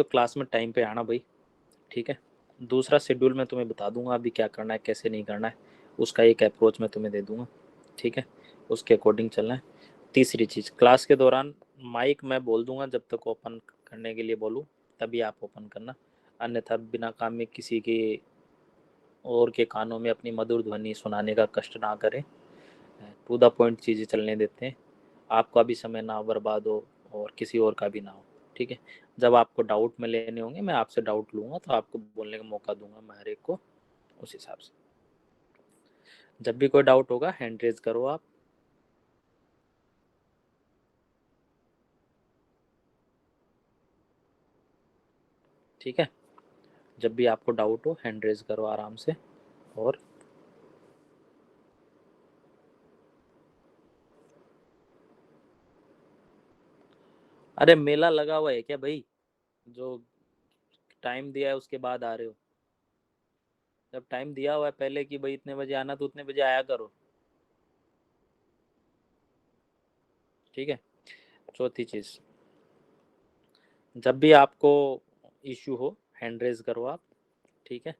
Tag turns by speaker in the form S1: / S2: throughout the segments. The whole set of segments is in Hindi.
S1: तो क्लास में टाइम पे आना भाई, ठीक है। दूसरा शेड्यूल मैं तुम्हें बता दूंगा अभी क्या करना है कैसे नहीं करना है, उसका एक अप्रोच मैं तुम्हें दे दूंगा, ठीक है। उसके अकॉर्डिंग चलना है। तीसरी चीज़, क्लास के दौरान माइक मैं बोल दूंगा जब तक ओपन करने के लिए बोलूँ तभी आप ओपन करना, अन्यथा बिना काम में किसी के और के कानों में अपनी मधुर ध्वनि सुनाने का कष्ट ना करें। टू द पॉइंट चीज़ें चलने देते हैं, आपका भी समय ना बर्बाद हो और किसी और का भी ना हो, ठीक है। जब आपको डाउट में लेने होंगे मैं आपसे डाउट लूँगा तो आपको बोलने का मौका दूंगा मैं हर एक को उस हिसाब से। जब भी कोई डाउट होगा हैंड रेज करो आप। ठीक है, जब भी आपको डाउट हो हैंड रेज करो आराम से। और अरे मेला लगा हुआ है क्या भाई, जो टाइम दिया है उसके बाद आ रहे हो? जब टाइम दिया हुआ है पहले कि भाई इतने बजे आना तो उतने बजे आया करो, ठीक है। चौथी चीज़, जब भी आपको इश्यू हो हैंड रेज करो आप, ठीक है।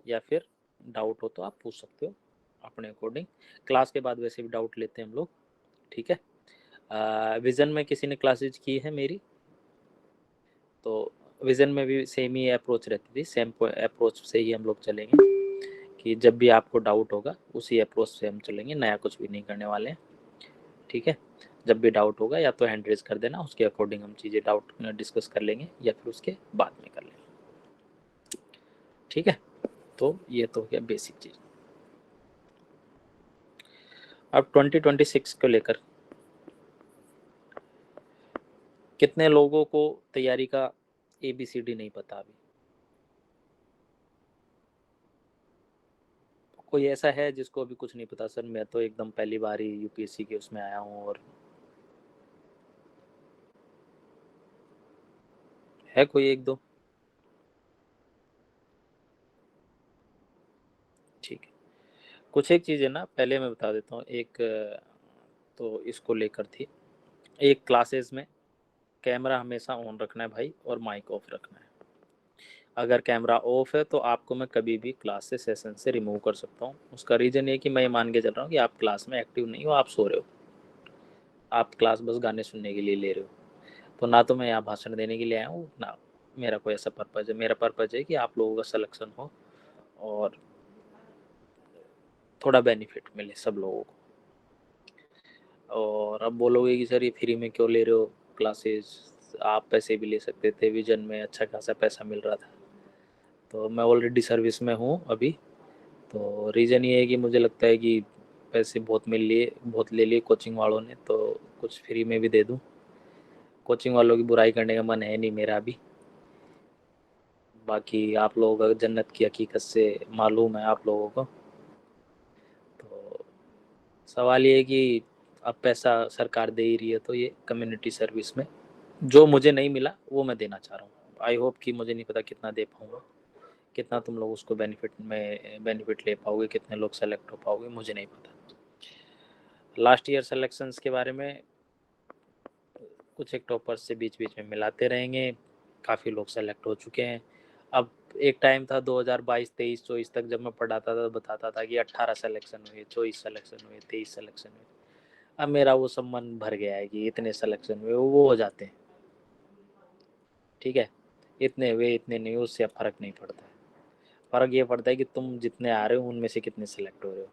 S1: या फिर डाउट हो तो आप पूछ सकते हो अपने अकॉर्डिंग। क्लास के बाद वैसे भी डाउट लेते हैं हम लोग, ठीक है। विज़न में किसी ने क्लासेज की है मेरी, तो विज़न में भी सेम ही अप्रोच रहती थी, सेम अप्रोच से ही हम लोग चलेंगे कि जब भी आपको डाउट होगा उसी अप्रोच से हम चलेंगे, नया कुछ भी नहीं करने वाले हैं, ठीक है। जब भी डाउट होगा या तो हैंड रेज कर देना, उसके अकॉर्डिंग हम चीज़ें डाउट डिस्कस कर लेंगे या फिर उसके बाद में कर लेंगे, ठीक है। तो ये तो हो गया बेसिक चीज़। अब 2026 को लेकर कितने लोगों को तैयारी का ABCD नहीं पता अभी? कोई ऐसा है जिसको अभी कुछ नहीं पता? सर मैं तो एकदम पहली बार ही UPSC के उसमें आया हूँ, और है कोई एक दो? ठीक है, कुछ एक चीज़ है ना, पहले मैं बता देता हूँ। एक तो इसको लेकर थी, एक क्लासेस में कैमरा हमेशा ऑन रखना है भाई और माइक ऑफ रखना है। अगर कैमरा ऑफ है तो आपको मैं कभी भी क्लास से सेशन से रिमूव कर सकता हूँ। उसका रीज़न ये कि मैं ये मान के चल रहा हूँ कि आप क्लास में एक्टिव नहीं हो, आप सो रहे हो, आप क्लास बस गाने सुनने के लिए ले रहे हो। तो ना तो मैं यहाँ भाषण देने के लिए आया हूँ ना मेरा कोई ऐसा पर्पज़ है। मेरा पर्पज़ है कि आप लोगों का सिलेक्शन हो और थोड़ा बेनिफिट मिले सब लोगों को। और अब बोलोगे कि सर ये फ्री में क्यों ले रहे हो क्लासेस, आप पैसे भी ले सकते थे, विजन में अच्छा खासा पैसा मिल रहा था। तो मैं ऑलरेडी सर्विस में हूँ अभी, तो रीज़न ये है कि मुझे लगता है कि पैसे बहुत ले लिए कोचिंग वालों ने, तो कुछ फ्री में भी दे दूँ। कोचिंग वालों की बुराई करने का मन है नहीं मेरा अभी। बाकी आप लोगों का जन्नत की हकीकत से मालूम है आप लोगों को। तो सवाल ये है कि अब पैसा सरकार दे ही रही है तो ये कम्युनिटी सर्विस में जो मुझे नहीं मिला वो मैं देना चाह रहा हूँ। आई होप कि, मुझे नहीं पता कितना दे पाऊँगा, कितना तुम लोग उसको बेनिफिट ले पाओगे, कितने लोग सेलेक्ट हो पाओगे मुझे नहीं पता। लास्ट ईयर सेलेक्शंस के बारे में कुछ एक टॉपर्स से बीच बीच में मिलाते रहेंगे, काफ़ी लोग सेलेक्ट हो चुके हैं। अब एक टाइम था 2022 23 24 तक जब मैं पढ़ाता था तो बताता था कि 18 सिलेक्शन हुए, 24 सिलेक्शन हुए, 23 सिलेक्शन हुए। अब मेरा वो सब मन भर गया है कि इतने सिलेक्शन हुए वो हो जाते हैं, ठीक है। इतने हुए इतने नहीं, उससे अब फ़र्क नहीं पड़ता है। फ़र्क ये पड़ता है कि तुम जितने आ रहे हो उनमें से कितने सेलेक्ट हो रहे हो।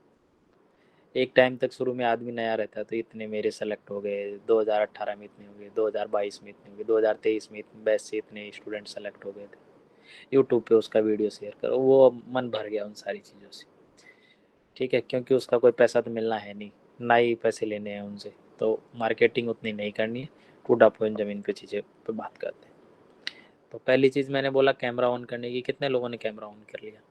S1: एक टाइम तक शुरू में आदमी नया रहता है तो इतने मेरे सेलेक्ट हो गए, 2018 में इतने हो गए, 2022 में इतने हो गए, 2023 में बैच से इतने स्टूडेंट सेलेक्ट हो गए थे। यूट्यूब पे उसका वीडियो शेयर करो, वो मन भर गया उन सारी चीज़ों से, ठीक है। क्योंकि उसका कोई पैसा तो मिलना है नहीं, ना ही पैसे लेने हैं उनसे, तो मार्केटिंग उतनी नहीं करनी है। टू पॉइंट ज़मीन पे चीज़ें पे बात करते हैं। तो पहली चीज़ मैंने बोला कैमरा ऑन करने की, कितने लोगों ने कैमरा ऑन कर लिया?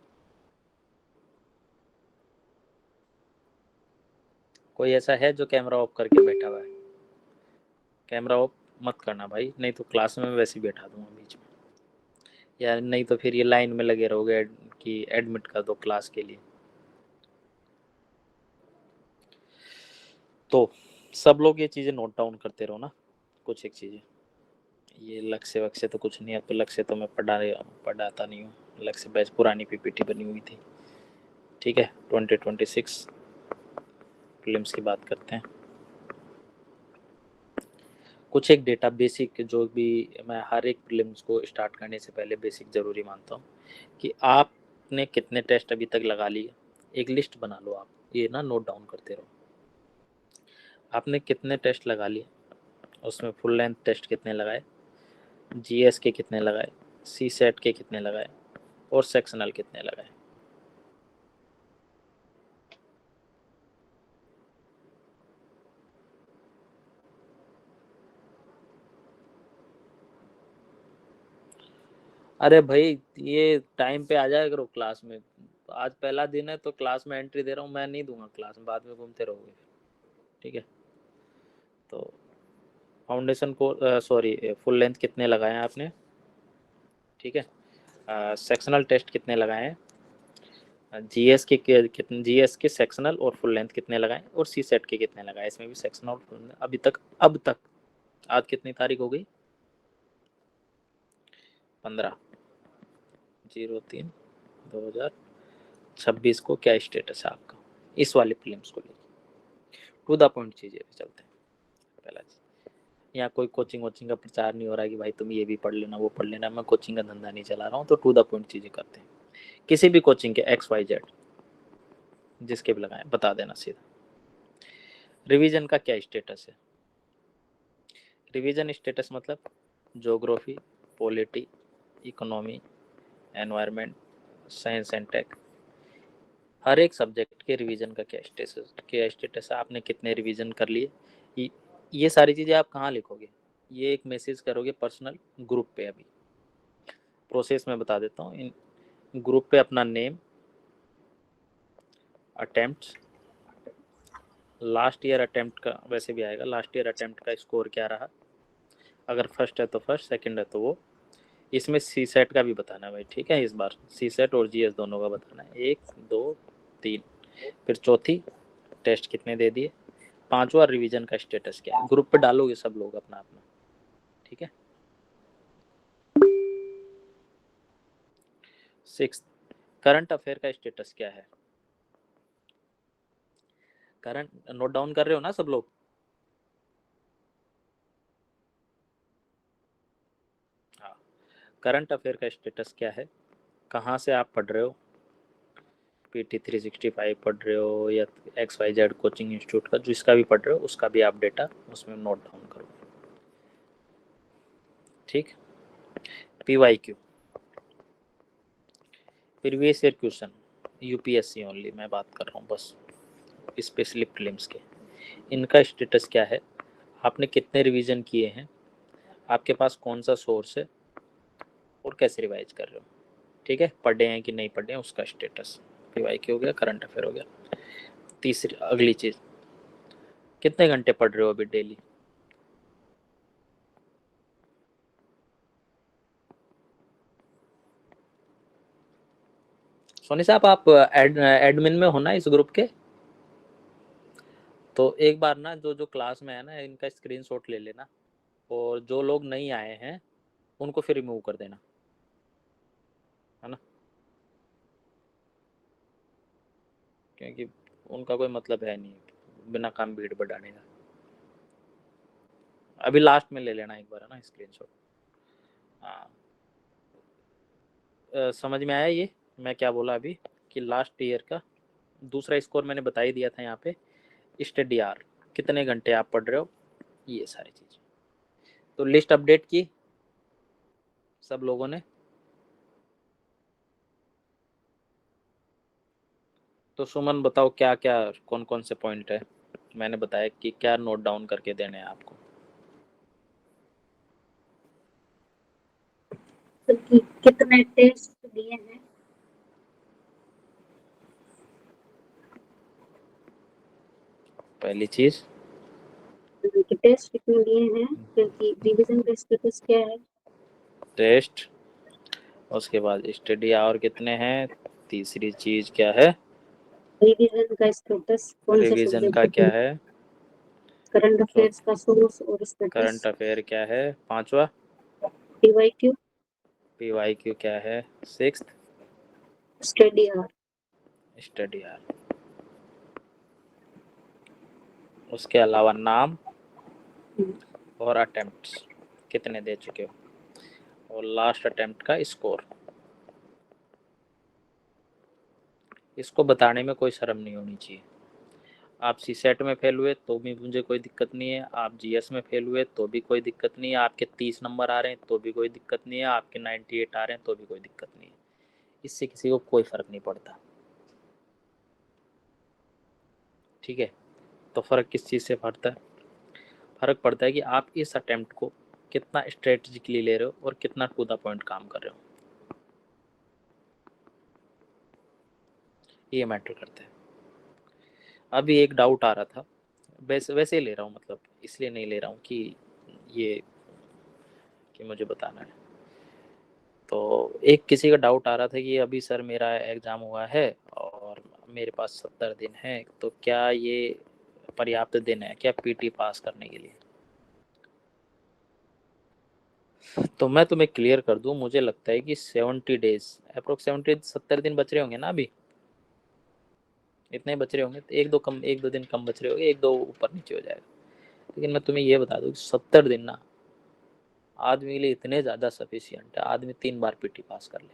S1: कोई ऐसा है जो कैमरा ऑफ करके बैठा हुआ है? कैमरा ऑफ मत करना भाई, नहीं तो क्लास में मैं वैसे ही बैठा दूंगा बीच में, या नहीं तो फिर ये लाइन में लगे रहोगे कि एडमिट कर दो क्लास के लिए। तो सब लोग ये चीज़ें नोट डाउन करते रहो ना, कुछ एक चीज़ें। ये लक्ष्य वक्ष्य तो कुछ नहीं है, तो लक्ष्य तो मैं पढ़ाता नहीं हूँ, लक्ष्य बैच पुरानी पीपीटी बनी हुई थी। ठीक है, 2026 प्रीलिम्स की बात करते हैं। कुछ एक डेटा बेसिक जो भी मैं हर एक प्रीलिम्स को स्टार्ट करने से पहले बेसिक ज़रूरी मानता हूँ कि आपने कितने टेस्ट अभी तक लगा लिए। एक लिस्ट बना लो आप, ये ना नोट डाउन करते रहो। आपने कितने टेस्ट लगा लिए, उसमें फुल लेंथ टेस्ट कितने लगाए, जीएस के कितने लगाए, सी सेट के कितने लगाए और सेक्शनल कितने लगाए। अरे भाई ये टाइम पे आ जाया करो क्लास में। आज पहला दिन है तो क्लास में एंट्री दे रहा हूँ, मैं नहीं दूंगा क्लास में, बाद में घूमते रहोगे। ठीक है, तो फाउंडेशन को सॉरी फुल लेंथ कितने लगाए हैं आपने। ठीक है, सेक्शनल टेस्ट कितने लगाए हैं, जीएस के कितने, जीएस के सेक्शनल और फुल लेंथ कितने लगाए और सी सेट के कितने लगाए। इसमें भी सेक्शनल और full length अभी तक, अब तक आज कितनी तारीख हो गई, 15/03/2026 को क्या स्टेटस है आपका इस वाले प्रीलिम्स को लेकर। टू द पॉइंट चीजें पे चलते हैं। पहला चीज, यहाँ कोई कोचिंग वोचिंग का प्रचार नहीं हो रहा है कि भाई तुम ये भी पढ़ लेना वो पढ़ लेना, मैं कोचिंग का धंधा नहीं चला रहा हूँ, तो टू द पॉइंट चीजें करते हैं। किसी भी कोचिंग के XYZ जिसके भी लगाए बता देना सीधा। रिवीजन का क्या स्टेटस है। रिवीजन स्टेटस मतलब geography, polity, economy, environment, science and tech, हर एक सब्जेक्ट के रिवीजन का क्या स्टेटस है, आपने कितने रिवीजन कर लिए। ये सारी चीज़ें आप कहाँ लिखोगे, ये एक मैसेज करोगे पर्सनल ग्रुप पे। अभी प्रोसेस में बता देता हूँ। इन ग्रुप पे अपना name, attempt, last year attempt का वैसे भी आएगा, लास्ट ईयर अटेम्प्ट का स्कोर क्या रहा, अगर फर्स्ट है तो फर्स्ट, सेकंड है तो वो। इसमें सी सेट का भी बताना है भाई। ठीक है, इस बार सी सेट और जीएस दोनों का बताना है, 1 2 3। फिर चौथी, टेस्ट कितने दे दिए। पांचवा, रिवीजन का स्टेटस क्या है। ग्रुप पे डालोगे सब लोग अपना अपना। ठीक है। 6, करंट अफेयर का स्टेटस क्या है। करंट नोट डाउन कर रहे हो ना सब लोग। हाँ, करंट अफेयर का स्टेटस क्या है, कहाँ से आप पढ़ रहे हो, PT 365 पढ़ रहे हो या XYZ कोचिंग इंस्टीट्यूट का, जिसका भी पढ़ रहे हो उसका भी आप डेटा उसमें नोट डाउन करो। ठीक। PYQ, previous year question, UPSC only मैं बात कर रहा हूँ बस, स्पेशली प्रीलिम्स के। इनका स्टेटस क्या है, आपने कितने रिवीजन किए हैं, आपके पास कौन सा सोर्स है और कैसे रिवाइज कर रहे हो। ठीक है, पढ़े हैं कि नहीं पढ़े हैं उसका स्टेटस। PYQ हो गया, करंट अफेयर हो गया। तीसरी अगली चीज, कितने घंटे पढ़ रहे हो अभी डेली। सोनी साहब आप एडमिन में हो ना इस ग्रुप के, तो एक बार ना जो जो क्लास में है ना इनका स्क्रीनशॉट ले लेना, और जो लोग नहीं आए हैं उनको फिर रिमूव कर देना, है ना, क्योंकि उनका कोई मतलब है नहीं बिना काम भीड़ बढ़ाने का। अभी लास्ट में ले लेना एक बार, है ना, स्क्रीनशॉट। हाँ, समझ में आया ये मैं क्या बोला अभी, कि लास्ट ईयर का दूसरा स्कोर मैंने बता ही दिया था यहाँ पे। स्टडी आर, कितने घंटे आप पढ़ रहे हो, ये सारी चीज़। तो लिस्ट अपडेट की सब लोगों ने। तो सुमन बताओ क्या क्या कौन कौन से पॉइंट है, मैंने बताया कि क्या नोट डाउन करके देने हैं आपको।
S2: तो कितने टेस्ट दिए हैं।
S1: पहली चीज,
S2: टेस्ट कितने दिए हैं, क्योंकि रिवीजन का स्टेटस क्या है।
S1: टेस्ट, उसके बाद स्टडी आवर कितने हैं, तीसरी चीज क्या है,
S2: रिवीजन का स्टेटस कौन से
S1: रिवीजन का
S2: सब्जेक्ट
S1: क्या
S2: की।
S1: है,
S2: करंट
S1: तो
S2: अफेयर्स का सोर्स और स्टेटस।
S1: करंट अफेयर क्या है, पांचवा,
S2: PYQ
S1: PYQ क्या है? 6th
S2: study our.
S1: Study our. उसके अलावा नाम और अटेम्प्ट्स कितने दे चुके हो, और लास्ट अटेम्प्ट का स्कोर। इसको बताने में कोई शर्म नहीं होनी चाहिए। आप सीसेट में फेल हुए तो भी मुझे कोई दिक्कत नहीं है, आप जीएस में फेल हुए तो भी कोई दिक्कत नहीं है, आपके 30 नंबर आ रहे हैं तो भी कोई दिक्कत नहीं है, आपके 98 आ रहे हैं तो भी कोई दिक्कत नहीं है। इससे किसी को कोई फर्क नहीं पड़ता। ठीक है, तो फर्क किस चीज़ से पड़ता है? फर्क पड़ता है कि आप इस अटेम्प्ट को कितना स्ट्रेटेजिकली ले रहे हो और कितना टू द पॉइंट काम कर रहे हो, ये मैटर करता है। अभी एक डाउट आ रहा था, वैसे ही ले रहा हूँ, मतलब इसलिए नहीं ले रहा हूँ कि मुझे बताना है। तो एक किसी का डाउट आ रहा था कि अभी सर मेरा एग्ज़ाम हुआ है और मेरे पास 70 दिन है, तो क्या ये पर्याप्त दिन है क्या पीटी पास करने के लिए? तो मैं तुम्हें क्लियर कर दूं, मुझे लगता है कि 70 डेज अप्रोक्स 70 दिन बच रहे होंगे ना अभी, इतने बच रहे होंगे। तो एक दो दिन कम बच रहे होंगे, एक दो ऊपर नीचे हो जाएगा। लेकिन मैं तुम्हें ये बता दूं कि 70 दिन ना आदमी के लिए इतने ज़्यादा सफिशियंट है, आदमी 3 बार पीटी पास कर ले।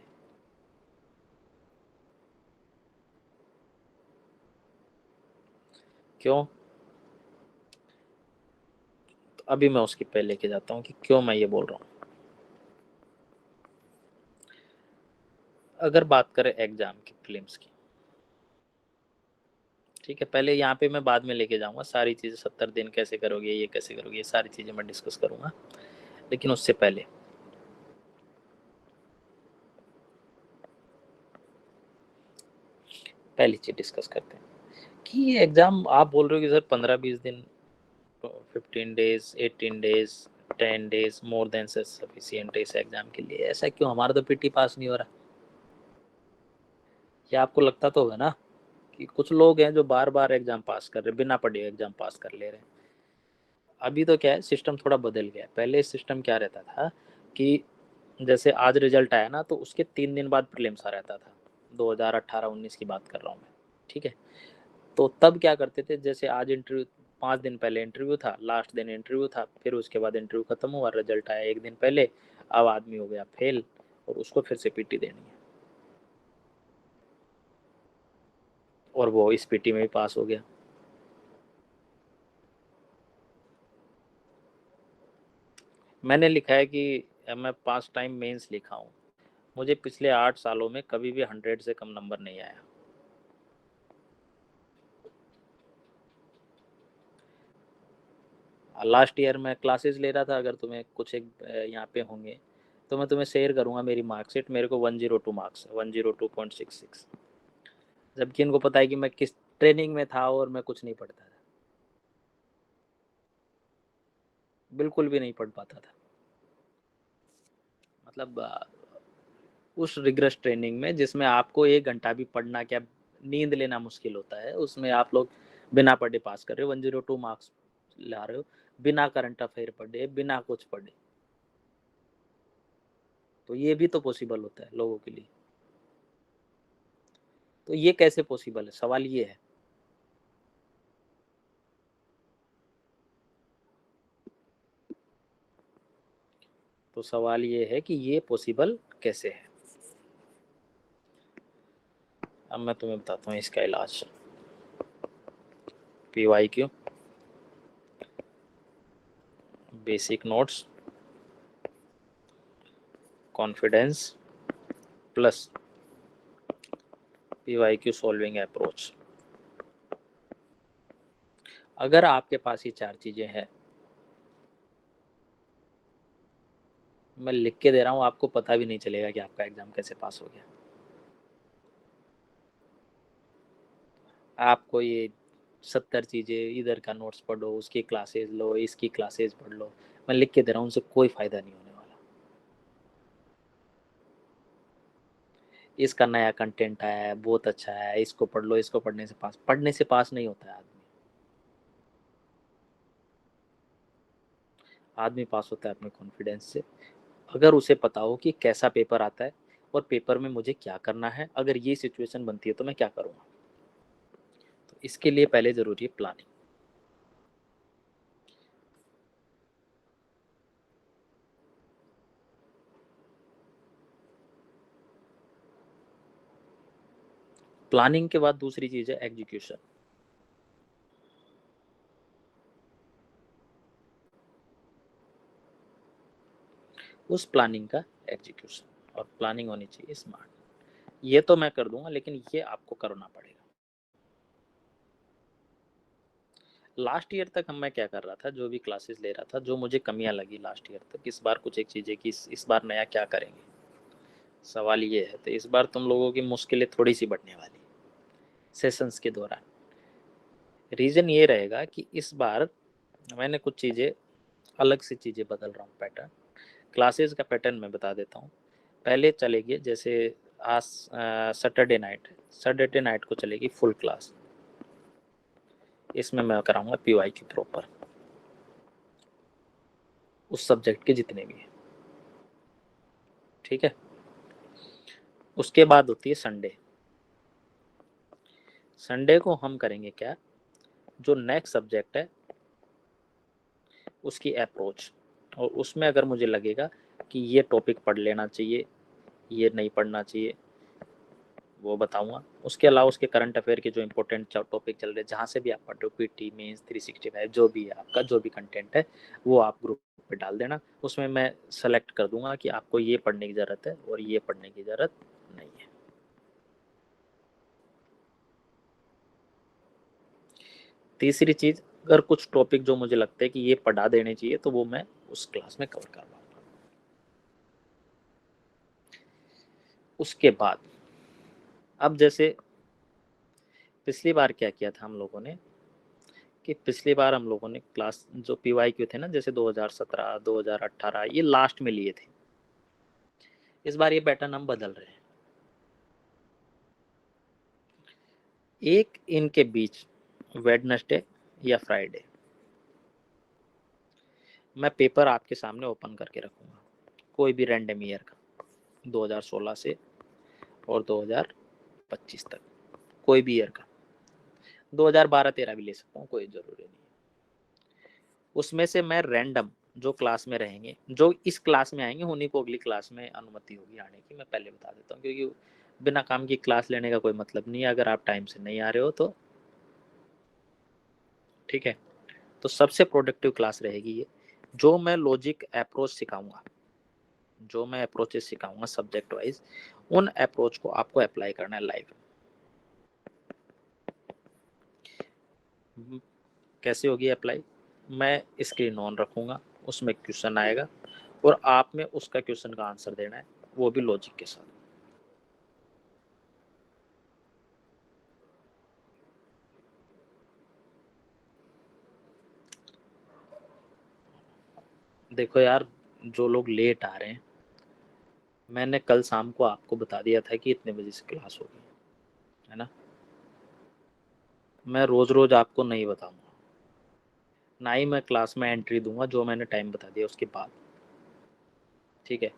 S1: क्यों? तो अभी मैं उसकी पहले लेके जाता हूँ कि क्यों मैं ये बोल रहा हूँ। अगर बात करें एग्जाम की, प्रीलिम्स की, ठीक है, पहले यहाँ पे मैं बाद में लेके जाऊंगा सारी चीज़ें, 70 दिन कैसे करोगे, ये कैसे करोगे, ये सारी चीज़ें मैं डिस्कस करूंगा। लेकिन उससे पहले पहली चीज़ डिस्कस करते हैं कि ये एग्ज़ाम आप बोल रहे हो कि सर 15-20 दिन, 15 days, 18 days, 10 days more than sufficient है इस एग्ज़ाम के लिए। ऐसा क्यों? हमारा तो पीटी पास नहीं हो रहा। ये आपको लगता तो होगा ना कि कुछ लोग हैं जो बार बार एग्ज़ाम पास कर रहे, बिना पढ़े एग्ज़ाम पास कर ले रहे हैं। अभी तो क्या है, सिस्टम थोड़ा बदल गया है। पहले सिस्टम क्या रहता था कि जैसे आज रिजल्ट आया ना, तो उसके 3 दिन बाद प्रीलिम्स आ रहता था। 2018-19 की बात कर रहा हूँ मैं, ठीक है। तो तब क्या करते थे, जैसे आज इंटरव्यू, 5 दिन पहले इंटरव्यू था, लास्ट दिन इंटरव्यू था, फिर उसके बाद इंटरव्यू खत्म हुआ, रिजल्ट आया 1 दिन पहले। अब आदमी हो गया फेल और उसको फिर से पीटी देनी है, और वो इस पीटी में भी पास हो गया। मैंने लिखा है कि मैं 5 टाइम मेंस लिखा हूँ, मुझे पिछले 8 सालों में कभी भी 100 से कम नंबर नहीं आया। लास्ट ईयर मैं क्लासेस ले रहा था, अगर तुम्हें कुछ एक यहाँ पे होंगे तो मैं तुम्हें शेयर करूँगा मेरी मार्कशीट। मेरे को 102 मार्क्स, 102.66, जबकि इनको पता है कि मैं किस ट्रेनिंग में था और मैं कुछ नहीं पढ़ता था, बिल्कुल भी नहीं पढ़ पाता था। मतलब उस रिग्रेस ट्रेनिंग में जिसमें आपको 1 घंटा भी पढ़ना, क्या नींद लेना मुश्किल होता है, उसमें आप लोग बिना पढ़े पास कर रहे हो, 102 मार्क्स ला रहे हो, बिना करंट अफेयर पढ़े, बिना कुछ पढ़े। तो ये भी तो पॉसिबल होता है लोगों के लिए। तो ये कैसे पॉसिबल है, सवाल ये है। तो सवाल ये है कि ये पॉसिबल कैसे है। अब मैं तुम्हें बताता हूँ इसका इलाज। PYQ, basic notes, confidence plus PYQ solving approach. अगर आपके पास ये 4 चीजें हैं, मैं लिख के दे रहा हूँ, आपको पता भी नहीं चलेगा कि आपका एग्जाम कैसे पास हो गया। आपको ये 70 चीजें, इधर का नोट्स पढ़ो, उसकी क्लासेस लो, इसकी क्लासेस पढ़ लो, मैं लिख के दे रहा हूँ, उनसे कोई फायदा नहीं होने वाला। इसका नया कंटेंट आया है, बहुत अच्छा है, इसको पढ़ लो, इसको पढ़ने से पास नहीं होता है आदमी। आदमी पास होता है अपने कॉन्फिडेंस से, अगर उसे पता हो कि कैसा पेपर आता है और पेपर में मुझे क्या करना है, अगर ये सिचुएशन बनती है तो मैं क्या करूँगा। तो इसके लिए पहले ज़रूरी है प्लानिंग। प्लानिंग के बाद दूसरी चीज़ है एग्जीक्यूशन। उस प्लानिंग का एग्जीक्यूशन, और प्लानिंग होनी चाहिए स्मार्ट। ये तो मैं कर दूंगा, लेकिन ये आपको करना पड़ेगा। लास्ट ईयर तक मैं क्या कर रहा था, जो भी क्लासेस ले रहा था, जो मुझे कमियां लगी लास्ट ईयर तक, इस बार कुछ एक चीज़ें कि इस बार नया क्या करेंगे। सवाल ये है, तो इस बार तुम लोगों की मुश्किलें थोड़ी सी बढ़ने वाली सेशंस के दौरान। रीज़न ये रहेगा कि इस बार मैंने कुछ चीज़ें, अलग सी चीज़ें बदल रहा हूँ। पैटर्न, क्लासेस का पैटर्न मैं बता देता हूँ। पहले चलेगी, जैसे आज सैटरडे नाइट को चलेगी फुल क्लास। इसमें मैं कराऊंगा PYQ प्रॉपर, उस सब्जेक्ट के जितने भी हैं, ठीक है। उसके बाद होती है संडे। संडे को हम करेंगे क्या, जो नेक्स्ट सब्जेक्ट है उसकी अप्रोच, और उसमें अगर मुझे लगेगा कि ये टॉपिक पढ़ लेना चाहिए, ये नहीं पढ़ना चाहिए, वो बताऊंगा। उसके अलावा उसके करंट अफेयर के जो इंपॉर्टेंट टॉपिक चल रहे हैं, जहाँ से भी आप पढ़ रहे हो, PT मेंस 365 जो भी है आपका, जो भी कंटेंट है, वो आप ग्रुप पे डाल देना। उसमें मैं सेलेक्ट कर दूंगा कि आपको ये पढ़ने की ज़रूरत है और ये पढ़ने की ज़रूरत नहीं है। तीसरी चीज़, अगर कुछ टॉपिक जो मुझे लगता है कि ये पढ़ा देने चाहिए, तो वो मैं उस क्लास में कवर करवाऊंगा। उसके बाद, अब जैसे पिछली बार क्या किया था हम लोगों ने, कि पिछली बार हम लोगों ने क्लास जो PYQ थे ना, जैसे 2017 2018 ये लास्ट में लिए थे। इस बार ये पैटर्न हम बदल रहे हैं। एक इनके बीच वेडनेसडे या फ्राइडे मैं पेपर आपके सामने ओपन करके रखूंगा, कोई भी रैंडम ईयर का, 2016 से और 2025 तक, कोई भी ईयर का, 2012-13 भी ले सकता हूँ, कोई ज़रूरी नहीं। उसमें से मैं रैंडम जो क्लास में रहेंगे, जो इस क्लास में आएंगे, उन्हीं को अगली क्लास में अनुमति होगी आने की, मैं पहले बता देता हूँ, क्योंकि बिना काम की क्लास लेने का कोई मतलब नहीं है अगर आप टाइम से नहीं आ रहे हो तो, ठीक है। तो सबसे प्रोडक्टिव क्लास रहेगी ये। जो मैं लॉजिक अप्रोच सिखाऊंगा, जो मैं अप्रोचेस सिखाऊंगा सब्जेक्ट वाइज, उन अप्रोच को आपको अप्लाई करना है लाइव। कैसे होगी अप्लाई, मैं स्क्रीन ऑन रखूंगा, उसमें क्वेश्चन आएगा और आप में उसका क्वेश्चन का आंसर देना है, वो भी लॉजिक के साथ। देखो यार, जो लोग लेट आ रहे हैं, मैंने कल शाम को आपको बता दिया था कि इतने बजे से क्लास होगी, है ना। मैं रोज रोज आपको नहीं बताऊंगा, ना ही मैं क्लास में एंट्री दूंगा जो मैंने टाइम बता दिया उसके बाद, ठीक है।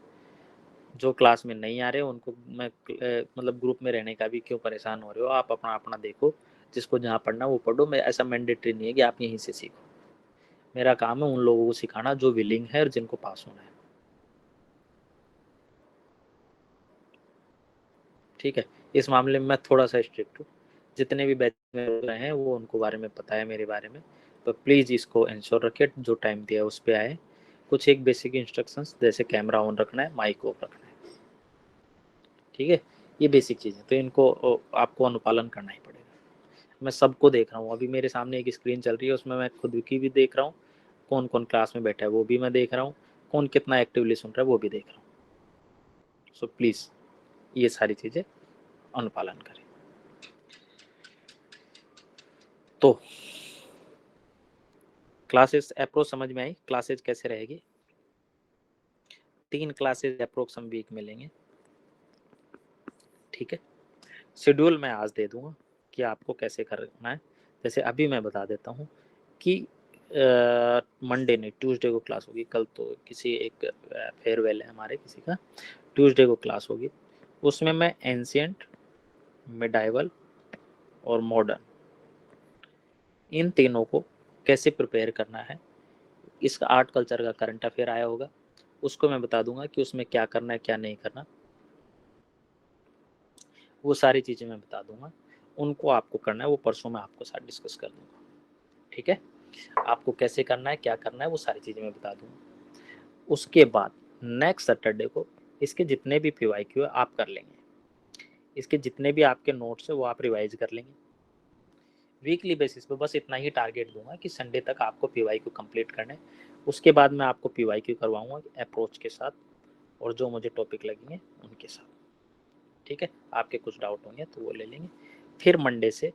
S1: जो क्लास में नहीं आ रहे उनको मैं मतलब ग्रुप में रहने का भी क्यों परेशान हो रहे हो, आप अपना अपना देखो, जिसको जहाँ पढ़ना वो पढ़ो। मैं ऐसा मैंडेटरी नहीं है कि आप यहीं से सीखो, मेरा काम है उन लोगों को सिखाना जो विलिंग है और जिनको पास होना है, ठीक है। इस मामले में मैं थोड़ा सा स्ट्रिक्ट हूँ। जितने भी बैच में रहे हैं वो उनको बारे में पता है मेरे बारे में, तो प्लीज़ इसको इंश्योर रखिए, जो टाइम दिया है उस पर आए। कुछ एक बेसिक इंस्ट्रक्शंस, जैसे कैमरा ऑन रखना है, माइक ऑफ रखना है, ठीक है। ये बेसिक चीज़ें तो इनको आपको अनुपालन करना ही पड़ेगा। मैं सबको देख रहा हूँ, अभी मेरे सामने एक स्क्रीन चल रही है, उसमें मैं खुद की भी देख रहा हूँ, कौन कौन क्लास में बैठा है वो भी मैं देख रहा हूँ, कौन कितना एक्टिवली सुन रहा है वो भी देख रहा हूँ। सो प्लीज़ ये सारी चीज़ें अनुपालन करें। तो क्लासेस अप्रोच समझ में आई, क्लासेस कैसे रहेगी। 3 क्लासेस अप्रोक्स हम वीक में लेंगे, ठीक है। शेड्यूल मैं आज दे दूंगा कि आपको कैसे करना है। जैसे अभी मैं बता देता हूँ कि मंडे नहीं, ट्यूसडे को क्लास होगी। कल तो किसी एक फेयरवेल है हमारे किसी का, ट्यूसडे को क्लास होगी। उसमें मैं एंशिएंट, मिडाइवल और मॉडर्न, इन तीनों को कैसे प्रिपेयर करना है, इसका आर्ट कल्चर का करंट अफेयर आया होगा, उसको मैं बता दूंगा कि उसमें क्या करना है क्या नहीं करना, वो सारी चीज़ें मैं बता दूंगा। उनको आपको करना है, वो परसों मैं आपको साथ डिस्कस कर दूंगा, ठीक है। आपको कैसे करना है क्या करना है वो सारी चीज़ें मैं बता दूंगा। उसके बाद नेक्स्ट सैटरडे को इसके जितने भी PYQ है आप कर लेंगे, इसके जितने भी आपके नोट्स है वो आप रिवाइज कर लेंगे वीकली बेसिस पे। बस इतना ही टारगेट दूंगा कि संडे तक आपको PYQ कंप्लीट करने। उसके बाद मैं आपको PYQ करवाऊंगा अप्रोच के साथ और जो मुझे टॉपिक लगेंगे उनके साथ, ठीक है। आपके कुछ डाउट होंगे तो वो ले लेंगे। फिर मंडे से,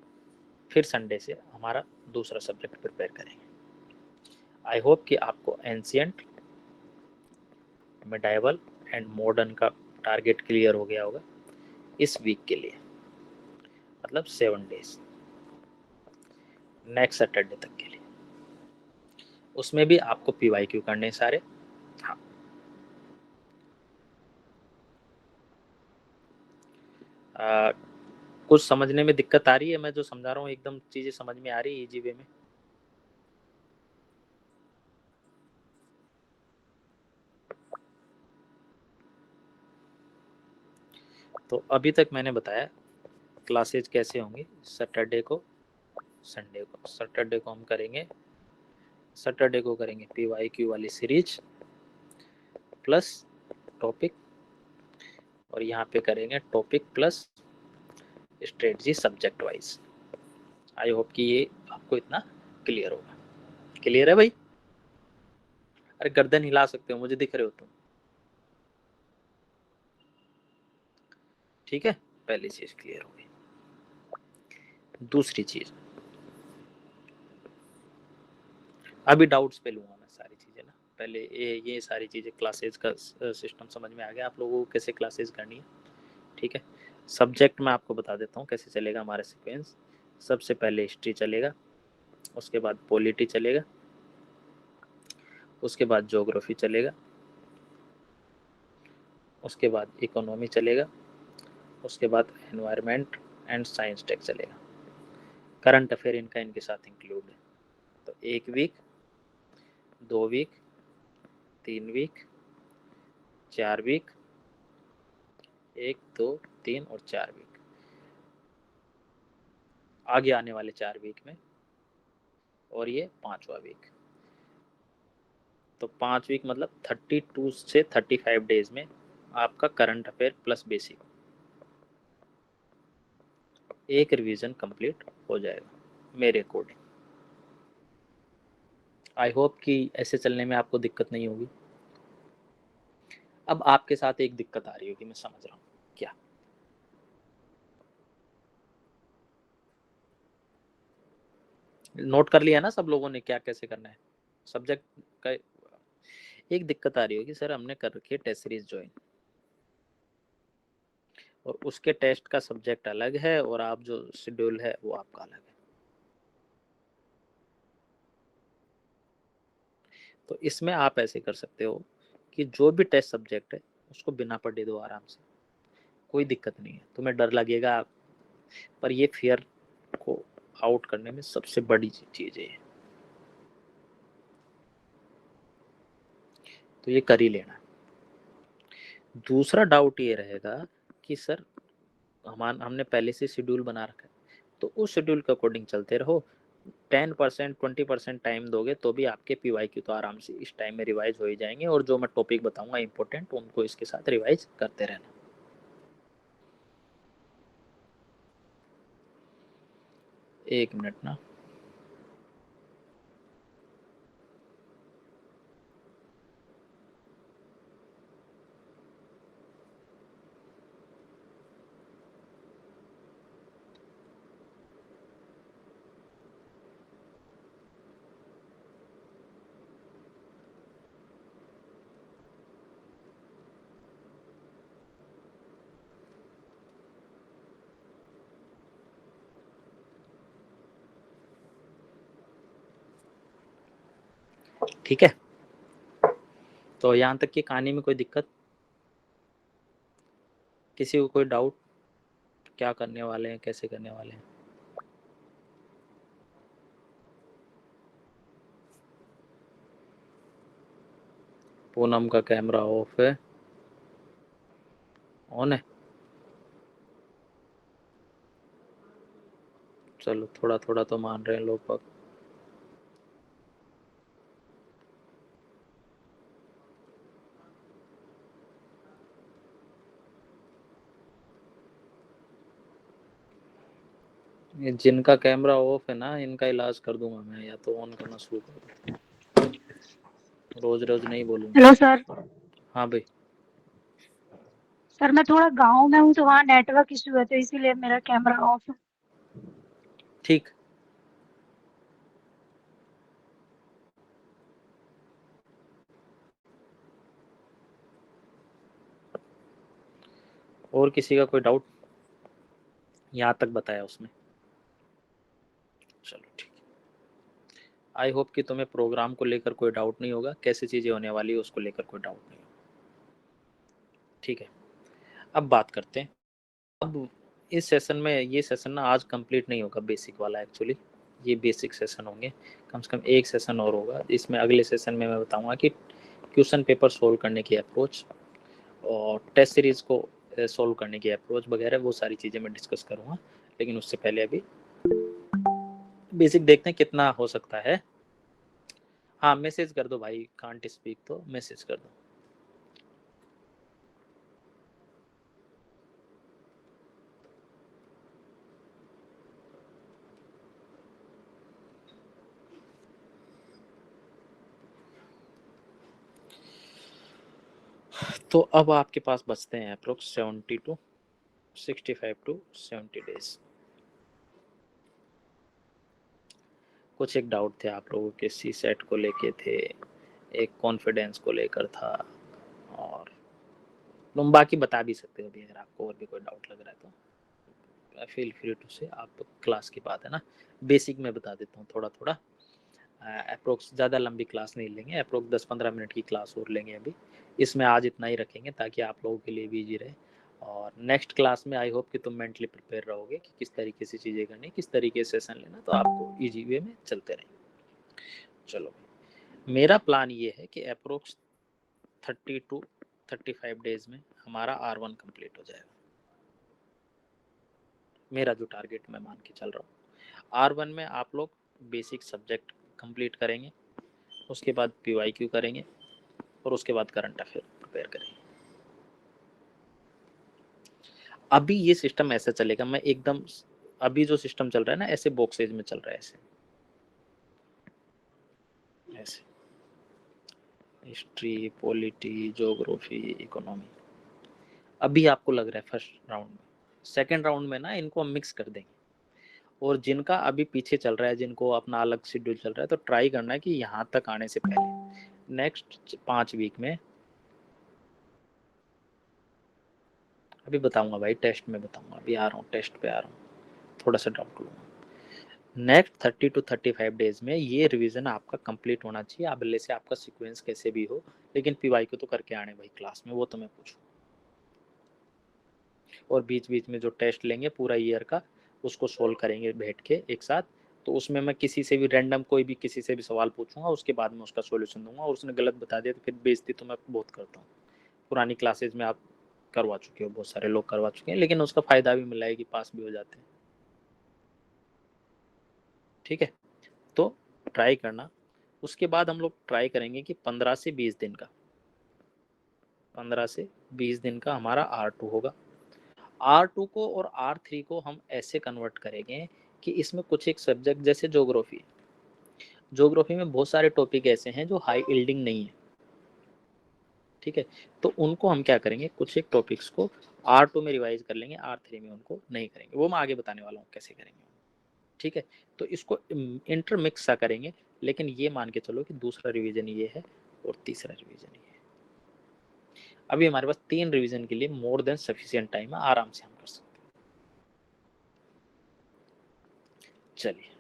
S1: फिर संडे से हमारा दूसरा सब्जेक्ट प्रिपेयर करेंगे। आई होप कि आपको एंशिएंट, मिडाइवल एंड मॉडर्न का टारगेट क्लियर हो गया होगा इस वीक के लिए, मतलब 7 डेज, नेक्स्ट सैटरडे तक के लिए। उसमें भी आपको PYQ करने सारे। हाँ, कुछ समझने में दिक्कत आ रही है? मैं जो समझा रहा हूँ एकदम चीजें समझ में आ रही है इजी वे में? तो अभी तक मैंने बताया क्लासेज कैसे होंगी। सैटरडे को, संडे को, सैटरडे को हम करेंगे, सैटरडे को करेंगे PYQ वाली सीरीज प्लस टॉपिक, और यहाँ पे करेंगे topic plus strategy subject wise. I hope कि ये आपको इतना क्लियर होगा। क्लियर है भाई? अरे गर्दन हिला सकते हो, मुझे दिख रहे हो तुम, ठीक है। पहली चीज क्लियर हो गई। दूसरी चीज, अभी डाउट्स पे लूंगा मैं सारी चीजें ना। पहले ये सारी चीजें क्लासेज का सिस्टम समझ में आ गया आप लोगों को, कैसे क्लासेज करनी है, ठीक है। सब्जेक्ट मैं आपको बता देता हूँ कैसे चलेगा हमारा सीक्वेंस। सबसे पहले हिस्ट्री चलेगा, उसके बाद पॉलिटी चलेगा, उसके बाद ज्योग्राफी चलेगा, उसके बाद इकोनॉमी चलेगा, उसके बाद एनवायरनमेंट एंड साइंस टेक चलेगा। करंट अफेयर इनका इनके साथ इंक्लूड है। तो 1 वीक, 2 वीक, 3 वीक, 4 वीक, 1 2 3 और 4 वीक, आगे आने वाले 4 वीक में, और ये 5वां वीक। तो 5 वीक मतलब 32 से 35 डेज में आपका करंट अफेयर प्लस बेसिक एक रिवीजन कंप्लीट हो जाएगा मेरे अकॉर्डिंग। आई होप कि ऐसे चलने में आपको दिक्कत नहीं होगी। अब आपके साथ एक दिक्कत आ रही होगी, मैं समझ रहा हूँ क्या। नोट कर लिया ना सब लोगों ने क्या कैसे करना है सब्जेक्ट का? एक दिक्कत आ रही होगी, सर हमने कर रखी है टेस्ट सीरीज ज्वाइन, और उसके टेस्ट का सब्जेक्ट अलग है और आप जो शेड्यूल है वो आपका अलग है। तो इसमें आप ऐसे कर सकते हो कि जो भी टेस्ट सब्जेक्ट है उसको बिना पढ़े दो आराम से, कोई दिक्कत नहीं है। तुम्हें डर लगेगा, पर ये फियर को आउट करने में सबसे बड़ी चीज है, तो ये कर ही लेना। दूसरा डाउट ये रहेगा कि सर हमने पहले से शेड्यूल बना रखा है, तो उस शेड्यूल के अकॉर्डिंग चलते रहो। 10% 20% टाइम दोगे तो भी आपके PYQ तो आराम से इस टाइम में रिवाइज हो ही जाएंगे, और जो मैं टॉपिक बताऊंगा इंपॉर्टेंट उनको इसके साथ रिवाइज करते रहना। 1 मिनट ना। ठीक है, तो यहाँ तक की कहानी में कोई दिक्कत, किसी को कोई डाउट, क्या करने वाले हैं, कैसे करने वाले हैं? पूनम का कैमरा ऑफ है, ऑन है? चलो थोड़ा थोड़ा तो मान रहे हैं लोग बाग। ये जिनका कैमरा ऑफ है ना, इनका इलाज कर दूंगा मैं, या तो ऑन करना शुरू कर दूं, रोज रोज नहीं बोलूंगा।
S3: Hello sir.
S1: हाँ भाई।
S3: सर मैं थोड़ा गांव में हूँ तो वहाँ नेटवर्क इशू है तो इसीलिए मेरा कैमरा ऑफ है।
S1: ठीक, और किसी का कोई डाउट? यहाँ तक बताया उसने, चलो ठीक है। आई होप कि तुम्हें प्रोग्राम को लेकर कोई डाउट नहीं होगा, कैसे चीज़ें होने वाली है उसको लेकर कोई डाउट नहीं होगा। ठीक है, अब बात करते हैं। अब इस सेशन में, ये सेशन ना आज कंप्लीट नहीं होगा बेसिक वाला, एक्चुअली ये बेसिक सेशन होंगे, कम से कम एक सेशन और होगा। इसमें अगले सेशन में मैं बताऊंगा कि क्वेश्चन पेपर सोल्व करने की अप्रोच और टेस्ट सीरीज को सोल्व करने की अप्रोच वगैरह, वो सारी चीज़ें मैं डिस्कस करूंगा। लेकिन उससे पहले अभी बेसिक देखते हैं कितना हो सकता है। हाँ मैसेज कर दो भाई, कांट स्पीक तो मैसेज कर दो। तो अब आपके पास बचते हैं अप्रोक्स 65 टू 70 डेज। कुछ एक डाउट थे आप लोगों के, सी सेट को लेके थे, एक कॉन्फिडेंस को लेकर था, और तुम बाकी बता भी सकते हो अभी अगर आपको और भी कोई डाउट लग रहा है तो फील फ्री टू से। आप क्लास की बात है ना, बेसिक में बता देता हूँ थोड़ा थोड़ा। अप्रोक्स ज़्यादा लंबी क्लास नहीं लेंगे, अप्रोक्स 10-15 मिनट की क्लास और लेंगे अभी। इसमें आज इतना ही रखेंगे ताकि आप लोगों के लिए भी ईजी रहे, और नेक्स्ट क्लास में आई होप कि तुम मेंटली प्रिपेयर रहोगे कि किस तरीके से चीज़ें करनी, किस तरीके से सेशन लेना, तो आपको ईजी वे में चलते रहेंगे। चलो, मेरा प्लान ये है कि अप्रोक्स 30 टू 35 डेज में हमारा R1 कंप्लीट हो जाएगा। मेरा जो टारगेट मैं मान के चल रहा हूँ, R1 में आप लोग बेसिक सब्जेक्ट कंप्लीट करेंगे, उसके बाद PYQ करेंगे, और उसके बाद करंट अफेयर प्रिपेयर करेंगे। अभी ये सिस्टम ऐसा चलेगा, मैं एकदम अभी जो सिस्टम चल रहा है ना, ऐसे बॉक्सेज में चल रहा है, ऐसे ऐसे हिस्ट्री, पॉलिटी, ज्योग्राफी, इकोनॉमी। अभी आपको लग रहा है फर्स्ट राउंड में, सेकेंड राउंड में ना इनको हम मिक्स कर देंगे। और जिनका अभी पीछे चल रहा है, जिनको अपना अलग शेड्यूल चल रहा है, तो ट्राई करना है कि यहाँ तक आने से पहले नेक्स्ट 5 वीक में, अभी बताऊंगा भाई, टेस्ट में बताऊंगा, अभी आ रहा हूँ, टेस्ट पे आ रहा हूँ, थोड़ा सा डाउट लूँगा। नेक्स्ट 30 टू 35 डेज में ये रिवीजन आपका कंप्लीट होना चाहिए, अगले से आपका सीक्वेंस कैसे भी हो, लेकिन PYQ तो करके आने भाई क्लास में, वो तो मैं पूछूँ। और बीच बीच में जो टेस्ट लेंगे पूरा ईयर का, उसको सोल्व करेंगे बैठ के एक साथ। तो उसमें मैं किसी से भी रैंडम कोई भी किसी से भी सवाल पूछूंगा, उसके बाद में उसका सॉल्यूशन दूंगा, और उसने गलत बता दिया तो फिर बेइज्जती तो मैं बहुत करता हूँ। पुरानी क्लासेज में आप करवा चुके हो, बहुत सारे लोग करवा चुके हैं, लेकिन उसका फायदा भी मिला है कि पास भी हो जाते हैं। ठीक है, तो ट्राई करना। उसके बाद हम लोग ट्राई करेंगे कि 15 से 20 दिन का, 15 से 20 दिन का हमारा R2 होगा। R2 को और R3 को हम ऐसे कन्वर्ट करेंगे कि इसमें कुछ एक सब्जेक्ट, जैसे ज्योग्राफी, ज्योग्राफी में बहुत सारे टॉपिक ऐसे हैं जो हाई यील्डिंग नहीं है। ठीक है, तो उनको हम क्या करेंगे, कुछ एक टॉपिक्स को R2 में रिवाइज कर लेंगे, R3 में उनको नहीं करेंगे, वो मैं आगे बताने वाला हूँ कैसे करेंगे। ठीक है, तो इसको इंटरमिक्स सा करेंगे, लेकिन ये मान के चलो कि दूसरा रिवीजन ये है और तीसरा रिवीजन ये है। अभी हमारे पास 3 रिवीजन के लिए मोर देन सफिशिएंट टाइम है, आराम से हम कर सकते हैं। चलिए,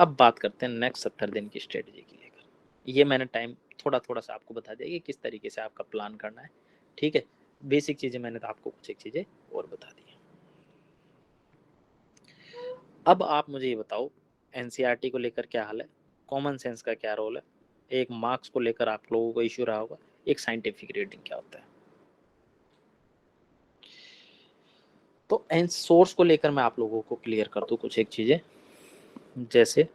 S1: अब बात करते हैं नेक्स्ट 70 दिन की स्ट्रेटजी की लेकर। ये मैंने टाइम थोड़ा सा आपको बता दिया कि किस तरीके से आपका प्लान करना है, ठीक है। बेसिक चीजें मैंने तो आपको कुछ एक चीजें और बता दी। अब आप मुझे ये बताओ एनसीईआरटी को लेकर क्या हाल है, कॉमन सेंस का क्या रोल है, एक मार्क्स को लेकर आप लोगों को इश्यू रहा होगा, एक साइंटिफिक रीडिंग क्या होता है। तो एन सोर्स को लेकर मैं आप लोगों को क्लियर कर दूं कुछ एक चीजें। जैसे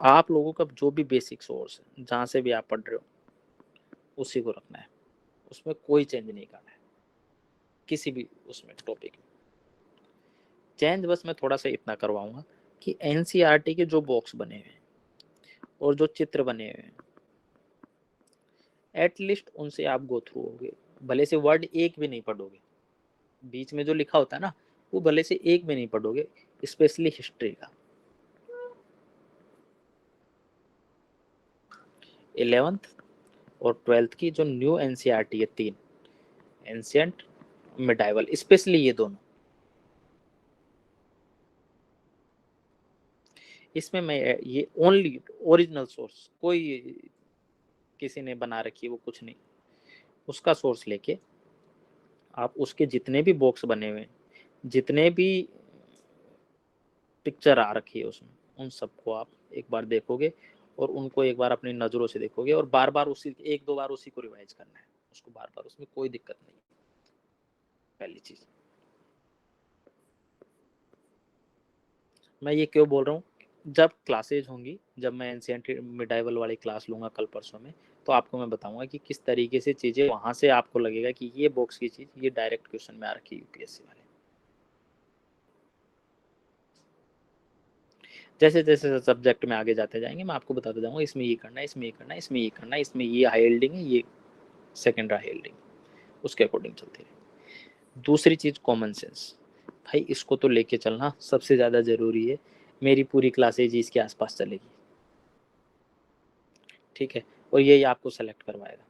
S1: आप लोगों का जो भी बेसिक सोर्स है, जहां से भी आप पढ़ रहे हो उसी को रखना है, उसमें कोई चेंज नहीं करना है किसी भी उसमें टॉपिक में। चेंज बस मैं थोड़ा सा इतना करवाऊंगा कि एनसीईआरटी के जो बॉक्स बने हुए हैं और जो चित्र बने हुए हैं एटलीस्ट उनसे आप गो थ्रू होगे, भले से वर्ड एक भी नहीं पढ़ोगे, बीच में जो लिखा होता है ना वो भले से एक भी नहीं पढ़ोगे, स्पेशली हिस्ट्री का 11th और 12th की जो न्यू एनसीईआरटी है 3, एंशिएंट, मिडाइवल, स्पेशली ये दोनों, इसमें मैं ये ओनली ओरिजिनल सोर्स, कोई किसी ने बना रखी है वो कुछ नहीं, उसका सोर्स लेके आप उसके जितने भी बॉक्स बने हुए हैं, जितने भी पिक्चर आ रखी है उसमें, उन सबको आप एक बार देखोगे और उनको एक बार अपनी नज़रों से देखोगे और बार बार उसी, एक दो बार उसी को रिवाइज करना है उसको बार बार, उसमें कोई दिक्कत नहीं। पहली चीज मैं ये क्यों बोल रहा हूँ, जब क्लासेज होंगी, जब मैं एंशिएंट मिडाइवल वाली क्लास लूंगा कल परसों में, तो आपको मैं बताऊंगा कि किस तरीके से चीजें वहां से आपको लगेगा कि ये बॉक्स की चीज ये डायरेक्ट क्वेश्चन में आ रखी है यूपीएससी वाले। जैसे जैसे सब्जेक्ट में आगे जाते जाएंगे मैं आपको बताता जाऊंगा इसमें ये करना है, इसमें ये करना है, इसमें ये करना है, इसमें ये हाई हेल्डिंग है, ये सेकेंड हाई हेल्डिंग, उसके अकॉर्डिंग चलती है। दूसरी चीज कॉमन सेंस, भाई इसको तो लेके चलना सबसे ज्यादा जरूरी है। मेरी पूरी क्लासेज इसके आसपास चलेगी, ठीक है, और यही आपको सेलेक्ट करवाएगा,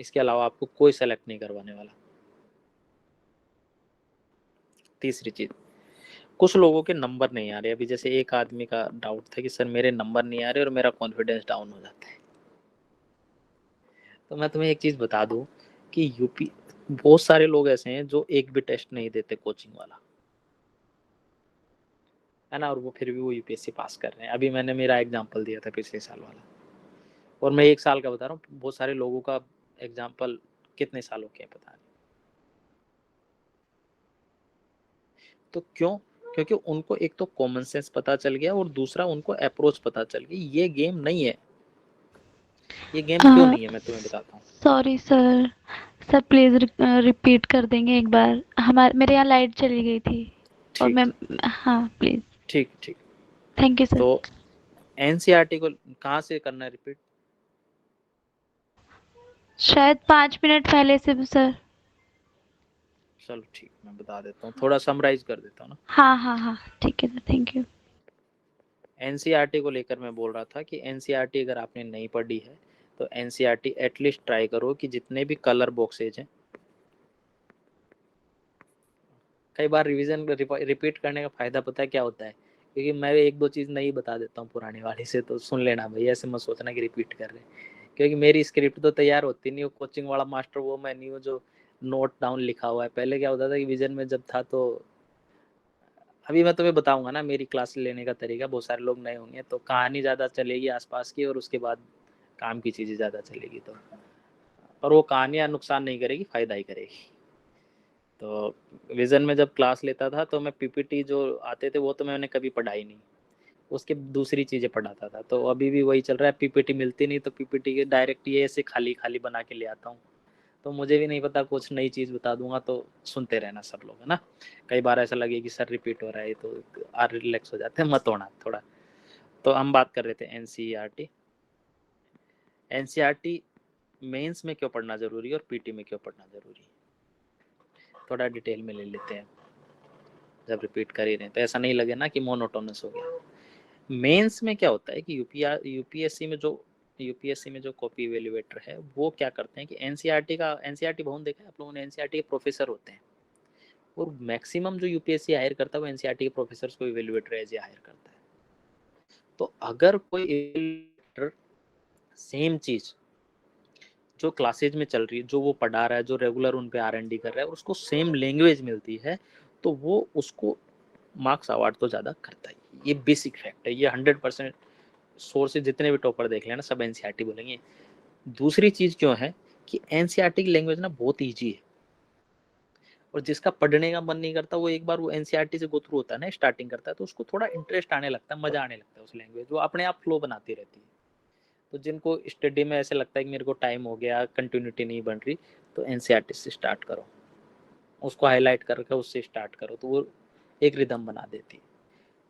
S1: इसके अलावा आपको कोई सेलेक्ट नहीं करवाने वाला। तीसरी चीज, कुछ लोगों के नंबर नहीं आ रहे, अभी जैसे एक आदमी का डाउट था कि सर मेरे नंबर नहीं आ रहे और मेरा कॉन्फिडेंस डाउन हो जाता है। तो मैं तुम्हें एक चीज बता दूं कि यूपी, बहुत सारे लोग ऐसे हैं जो एक भी टेस्ट नहीं देते कोचिंग वाला, है ना, और वो फिर भी वो यूपीएससी पास कर रहे हैं। अभी मैंने मेरा एग्जांपल दिया था पिछले साल वाला, और मैं एक साल का बता रहा हूँ, बहुत सारे लोगों का एग्जाम्पल कितने सालों के पता नहीं। तो क्यों, क्योंकि उनको एक तो कॉमन सेंस पता चल गया और दूसरा उनको अप्रोच पता चल गई। ये गेम नहीं है, ये गेम क्यों नहीं है मैं तुम्हें बताता हूँ।
S4: Sorry sir, sir please repeat कर देंगे एक बार, हमारे मेरे यहाँ लाइट चली गई थी और
S1: ठीक
S4: मैं, हाँ प्लीज,
S1: ठीक ठीक।
S4: Thank you sir.
S1: तो एनसीईआरटी को कहाँ से करना है रिपीट?
S4: शायद 5 मिनट पहले से भी सर।
S1: चलो ठीक, मैं बता देता हूँ, थोड़ा समराइज कर देता हूँ ना।
S4: हाँ हाँ हाँ, ठीक है सर, थैंक यू।
S1: एनसीईआरटी को लेकर मैं बोल रहा था कि एनसीईआरटी अगर आपने नहीं पढ़ी है तो एनसीईआरटी एटलीस्ट ट्राई करो कि जितने भी कलर बॉक्सेज हैं, कई बार रिवीजन रिपीट करने का फायदा पता है क्या होता है, क्योंकि मैं एक दो चीज़ नहीं बता देता हूँ पुरानी वाली से, तो सुन लेना भाई, ऐसे मत सोचना कि रिपीट कर रहे हैं, क्योंकि मेरी स्क्रिप्ट तो तैयार होती नहीं, वो कोचिंग वाला मास्टर वो मैं नहीं हूँ जो नोट डाउन लिखा हुआ है। पहले क्या होता था कि विजन में जब था, तो अभी मैं तुम्हें बताऊंगा ना मेरी क्लास लेने का तरीका, बहुत सारे लोग नए होंगे तो कहानी ज़्यादा चलेगी आसपास की और उसके बाद काम की चीज़ें ज़्यादा चलेगी, तो और वो कहानियाँ नुकसान नहीं करेगी, फायदा ही करेगी। तो विजन में जब क्लास लेता था तो मैं पीपीटी जो आते थे वो तो मैंने कभी पढ़ाई नहीं, उसके दूसरी चीज़ें पढ़ाता था। तो अभी भी वही चल रहा है, पीपीटी मिलती नहीं तो पीपीटी के डायरेक्ट ये ऐसे खाली खाली बना के ले आता हूँ। तो मुझे भी नहीं पता, कुछ नई चीज़ बता दूंगा तो सुनते रहना सब लोग, है ना। कई बार ऐसा लगे कि सर रिपीट हो रहा है तो रिलैक्स हो जाते हैं, मत होना थोड़ा। तो हम बात कर रहे थे एनसीईआरटी। एनसीईआरटी मेंस में क्यों पढ़ना जरूरी है और पीटी में क्यों पढ़ना जरूरी है, थोड़ा डिटेल में ले लेते हैं। जब रिपीट कर ही रहे तो ऐसा नहीं लगे ना कि मोनोटोनस हो गया। मेंस में क्या होता है कि यूपीएससी में जो कॉपी इवेल्युएटर है वो क्या करते हैं कि एनसीईआरटी भवन देखा है आप लोगों ने, एनसीईआरटी के प्रोफेसर होते हैं, और मैक्सिमम जो यूपीएससी हायर करता है वो एनसीईआरटी के प्रोफेसर को इवेल्युएटर एज हायर करता है। तो अगर कोई सेम चीज जो क्लासेज में चल रही है, जो वो पढ़ा रहा है, जो रेगुलर उन पे R&D कर रहा है, और उसको सेम लैंग्वेज मिलती है, तो वो उसको मार्क्स अवार्ड तो ज्यादा करता है। ये बेसिक फैक्ट है, ये 100% सोर्सेज जितने भी टॉपर देख लेना सब एनसीईआरटी बोलेंगे। दूसरी चीज क्यों है कि एनसीईआरटी की लैंग्वेज ना बहुत ईजी है, और जिसका पढ़ने का मन नहीं करता वो एक बार वो एनसीईआरटी से गो थ्रू होता है ना, स्टार्टिंग करता है, तो उसको थोड़ा इंटरेस्ट आने लगता है, मजा आने लगता है उस लैंग्वेज, वो अपने आप फ्लो बनाती रहती है। तो जिनको स्टडी में ऐसे लगता है कि मेरे को टाइम हो गया, कंटिन्यूटी नहीं बन रही, तो एनसीईआरटी से स्टार्ट करो, उसको हाईलाइट करके उससे स्टार्ट करो, तो वो एक रिदम बना देती है।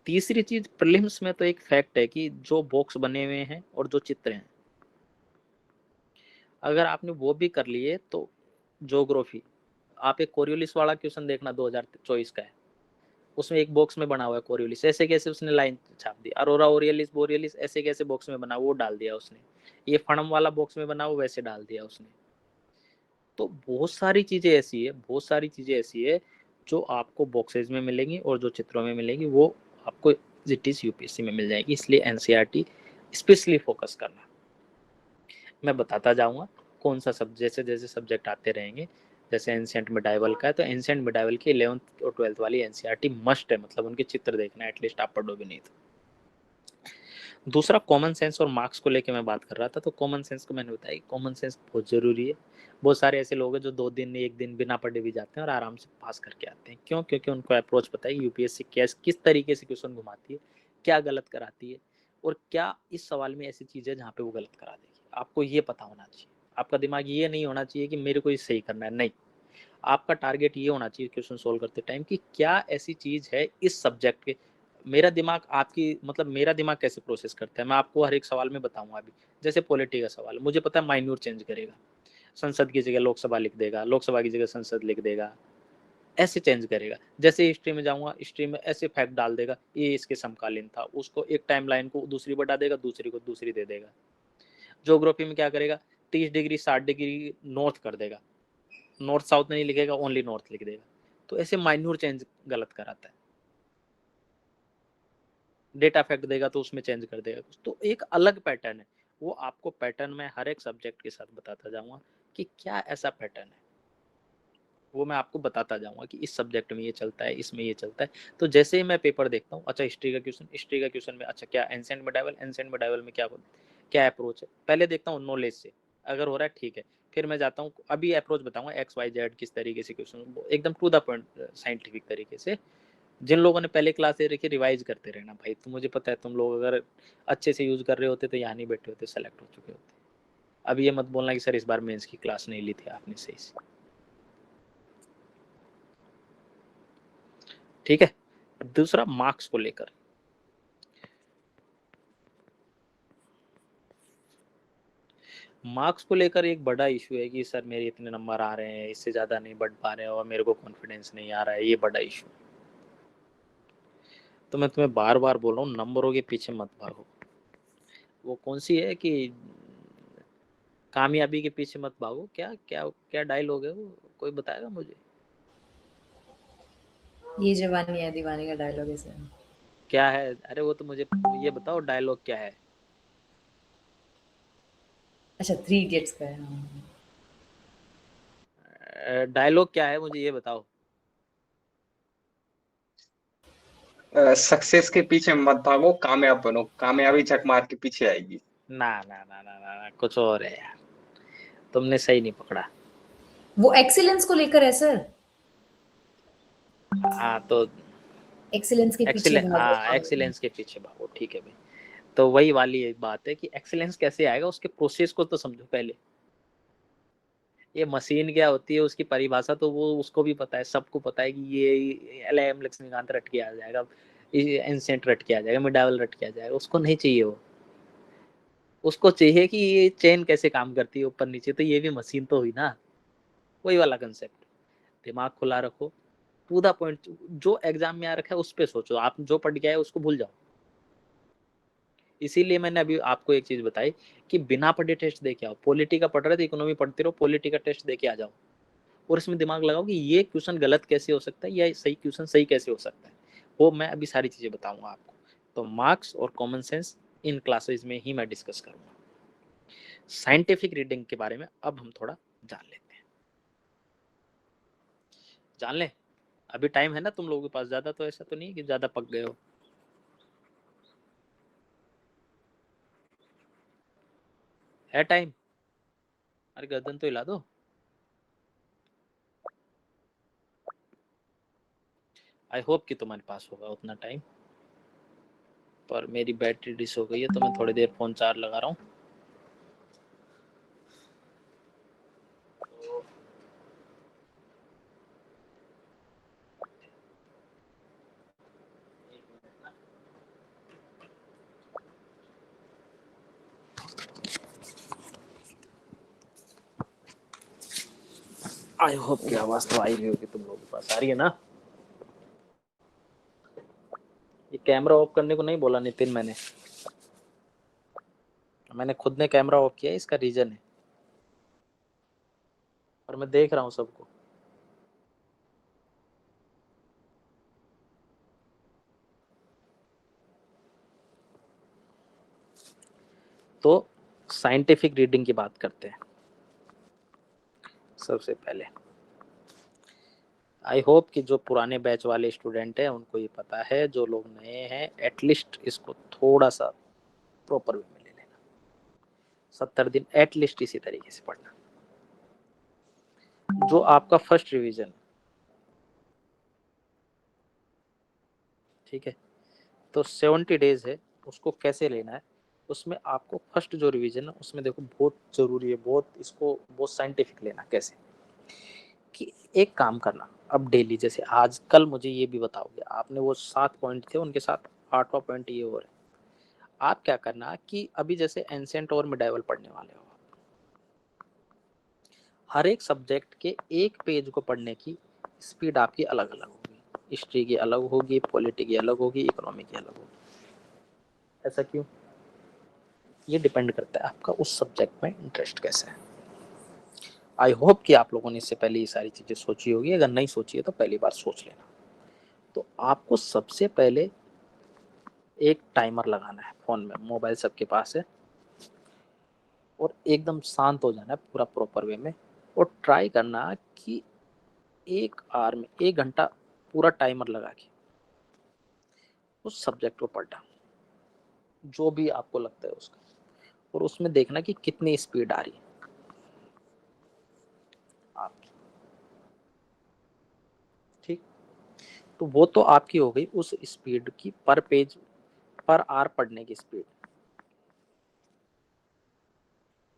S1: तीसरी चीज प्रीलिम्स में तो एक फैक्ट है कि जो बॉक्स बने हुए हैं और जो चित्र हैं, अगर आपने वो भी कर लिए तो ज्योग्राफी, आप एक कोरियोलिस वाला क्वेश्चन देखना 2024 का है, उसमें एक बॉक्स में बना हुआ है कोरियोलिस, ऐसे कैसे उसने लाइन छाप दी, अरोरा ओरियलिस बोरियलिस ऐसे कैसे बॉक्स में बना वो डाल दिया उसने, ये फणम वाला बॉक्स में बना वो वैसे डाल दिया उसने। तो बहुत सारी चीजें ऐसी है, बहुत सारी चीजें ऐसी है जो आपको बॉक्सेज में मिलेंगी और जो चित्रों में मिलेंगी वो आपको जीटीस यूपीएससी में मिल जाएगी। इसलिए एनसीईआरटी स्पेशली फोकस करना। मैं बताता जाऊंगा कौन सा सब्जेक्ट, जैसे जैसे सब्जेक्ट आते रहेंगे, जैसे एंशिएंट मिडाइवल का है तो एंशिएंट मिडाइवल की 11th और 12th वाली एनसीईआरटी मस्ट है, मतलब उनके चित्र देखना एटलीस्ट, आप पढ़ोगे नहीं तो। दूसरा कॉमन सेंस और मार्क्स को लेके मैं बात कर रहा था, तो कॉमन सेंस को मैंने बताया कि कॉमन सेंस बहुत जरूरी है। बहुत सारे ऐसे लोग हैं जो 2 दिन 1 दिन बिना पढ़े भी जाते हैं और आराम से पास करके आते हैं। क्यों? क्योंकि उनको अप्रोच पता है यूपीएससी किस तरीके से क्वेश्चन घुमाती है, क्या गलत कराती है, और क्या इस सवाल में ऐसी चीज है जहाँ पे वो गलत करा देगी। आपको ये पता होना चाहिए, आपका दिमाग ये नहीं होना चाहिए कि मेरे को ये सही करना है, नहीं, आपका टारगेट ये होना चाहिए क्वेश्चन सोल्व करते टाइम कि क्या ऐसी चीज है इस सब्जेक्ट के। मेरा दिमाग आपकी, मतलब मेरा दिमाग कैसे प्रोसेस करता है, मैं आपको हर एक सवाल में बताऊंगा। अभी जैसे पॉलिटी का सवाल, मुझे पता है माइन्यूट चेंज करेगा, संसद की जगह लोकसभा लिख देगा, लोकसभा की जगह संसद लिख देगा, ऐसे चेंज करेगा। जैसे हिस्ट्री में जाऊंगा, हिस्ट्री में ऐसे फैक्ट डाल देगा, ये इसके समकालीन था, उसको एक टाइमलाइन को दूसरी बढ़ा देगा, दूसरी को दूसरी दे देगा। ज्योग्राफी में क्या करेगा, 30 डिग्री 60 डिग्री नॉर्थ कर देगा, नॉर्थ साउथ नहीं लिखेगा, ओनली नॉर्थ लिख देगा। तो ऐसे माइन्यूट चेंज गलत कराता है। डेटा फैक्ट देगा तो उसमें चेंज कर देगा कुछ, तो एक अलग पैटर्न है। वो आपको पैटर्न में हर एक सब्जेक्ट के साथ बताता जाऊंगा कि क्या ऐसा पैटर्न है, वो मैं आपको बताता जाऊंगा कि इस सब्जेक्ट में ये चलता है, इसमें ये चलता है। तो जैसे ही मैं पेपर देखता हूँ, अच्छा हिस्ट्री का क्वेश्चन में, अच्छा क्या एंशिएंट मिडाइवल में क्या अप्रोच है, पहले देखता हूँ नॉलेज से, अगर हो रहा है ठीक है, फिर मैं जाता हूँ, अभी अप्रोच बताऊंगा XYZ किस तरीके से क्वेश्चन, एकदम टू द पॉइंट साइंटिफिक तरीके से। जिन लोगों ने पहले क्लास दे रखी रिवाइज करते रहना भाई, तो मुझे पता है तुम लोग अगर अच्छे से यूज कर रहे होते तो यहाँ नहीं बैठे होते, सेलेक्ट हो चुके होते। अब ये मत बोलना कि सर इस बार मेंस की क्लास नहीं ली थी आपने सही से, ठीक है। दूसरा मार्क्स को लेकर, मार्क्स को लेकर एक बड़ा इशू है कि सर मेरे इतने नंबर आ रहे हैं, इससे ज्यादा नहीं बढ़ पा रहे हैं और मेरे को कॉन्फिडेंस नहीं आ रहा है, ये बड़ा इशू। तो मैं तुम्हें बार बार बोल रहा हूँ, नंबरों के पीछे मत भागो। वो कौन सी है कि कामयाबी के पीछे मत भागो, क्या क्या क्या डायलॉग है वो, कोई बताएगा मुझे?
S5: ये जवानी है दीवानी का डायलॉग है सर।
S1: क्या है? अरे वो तो मुझे ये बताओ डायलॉग क्या है।
S5: अच्छा 3 इडियट्स का है। हाँ।
S1: डायलॉग क्या है मुझे ये बताओ।
S6: सक्सेस के पीछे मत भागो, कामयाब बनो, कामयाबी झक मार के पीछे आएगी।
S1: ना ना ना ना ना, ना कुछ और है यार, तुमने सही नहीं पकड़ा।
S5: वो एक्सीलेंस को लेकर है सर।
S1: हाँ तो
S5: एक्सीलेंस के पीछे भागो।
S1: एक्सीलेंस के पीछे भागो, ठीक है भाई। तो वही वाली एक बात है कि एक्सीलेंस कैसे आएगा, उसके प्रोसेस को तो समझो पहले। ये मशीन क्या होती है उसकी परिभाषा तो वो उसको भी पता है, सबको पता है कि ये LIM लक्ष्मीकांत रट के आ जाएगा, एंसेंट रट के आ जाएगा, मिडावल रट के आ जाएगा, उसको नहीं चाहिए वो। उसको चाहिए कि ये चेन कैसे काम करती है ऊपर नीचे, तो ये भी मशीन तो हुई ना, वही वाला कंसेप्ट। दिमाग खुला रखो, टू द पॉइंट, जो एग्जाम में आ रखा है उस पे सोचो, आप जो पढ़ के आए उसको भूल जाओ। इसीलिए मैंने अभी आपको एक चीज बताई कि बिना पढ़े टेस्ट दे के आओ। पॉलिटी का पढ़ रहे थे, इकोनॉमी पढ़ते रहो, पॉलिटी का टेस्ट दे के आ जाओ, और इसमें दिमाग लगाओ कि ये क्वेश्चन गलत कैसे हो सकता है या सही क्वेश्चन सही कैसे हो सकता है। वो मैं अभी सारी चीजें बताऊंगा आपको। तो मार्क्स और कॉमन सेंस इन क्लासेस में ही मैं डिस्कस करूंगा। साइंटिफिक रीडिंग के बारे में अब हम थोड़ा जान लेते हैं। जान लें, अभी टाइम है ना तुम लोगों के पास, ज्यादा तो ऐसा तो नहीं कि ज्यादा पक गए हो। है टाइम? अरे गर्दन तो हिला दो। आई होप कि तुम्हारे पास होगा उतना टाइम, पर मेरी बैटरी डिस हो गई है तो मैं थोड़ी देर फोन चार्ज लगा रहा हूँ। आई होप की आवाज तो आई रही होगी तुम लोगों के पास, आ रही है ना? ये कैमरा ऑफ करने को नहीं बोला नितिन, मैंने खुद ने कैमरा ऑफ किया, इसका रीजन है, और मैं देख रहा हूँ सबको। तो साइंटिफिक रीडिंग की बात करते हैं। सबसे पहले आई होप कि जो पुराने बैच वाले स्टूडेंट हैं उनको ये पता है, जो लोग नए हैं एटलीस्ट इसको थोड़ा सा प्रॉपर वे में ले लेना। 70 दिन एटलीस्ट इसी तरीके से पढ़ना। जो आपका फर्स्ट रिवीजन, ठीक है, तो 70 डेज है, उसको कैसे लेना है, उसमें आपको फर्स्ट जो रिवीजन है उसमें देखो बहुत जरूरी है, बहुत इसको बहुत साइंटिफिक लेना। कैसे कि एक काम करना, अब डेली जैसे आज कल मुझे ये भी बताओगे, आपने वो 7 पॉइंट थे उनके साथ 8वां पॉइंट ये हो रहा है। आप क्या करना कि अभी जैसे एंसेंट और मिडाइवल पढ़ने वाले हो, हर एक सब्जेक्ट के एक पेज को पढ़ने की स्पीड आपकी अलग अलग होगी। हिस्ट्री की अलग होगी, पॉलिटी की अलग होगी, इकोनॉमी की अलग होगी। ऐसा क्यों? ये डिपेंड करता है आपका उस सब्जेक्ट में इंटरेस्ट कैसा है। आई होप कि आप लोगों ने इससे पहले ये सारी चीजें सोची होगी, अगर नहीं सोची है तो पहली बार सोच लेना। तो आपको सबसे पहले एक टाइमर लगाना है फोन में, मोबाइल सबके पास है, और एकदम शांत हो जाना है पूरा प्रॉपर वे में, और ट्राई करना कि 1 आवर में 1 घंटा पूरा टाइमर लगा के उस सब्जेक्ट को पढ़ना, जो भी आपको लगता है उसका, और उसमें देखना कि कितनी स्पीड आ रही है आपकी। ठीक, तो वो तो आपकी हो गई उस स्पीड की, पर पेज पर आवर पढ़ने की स्पीड।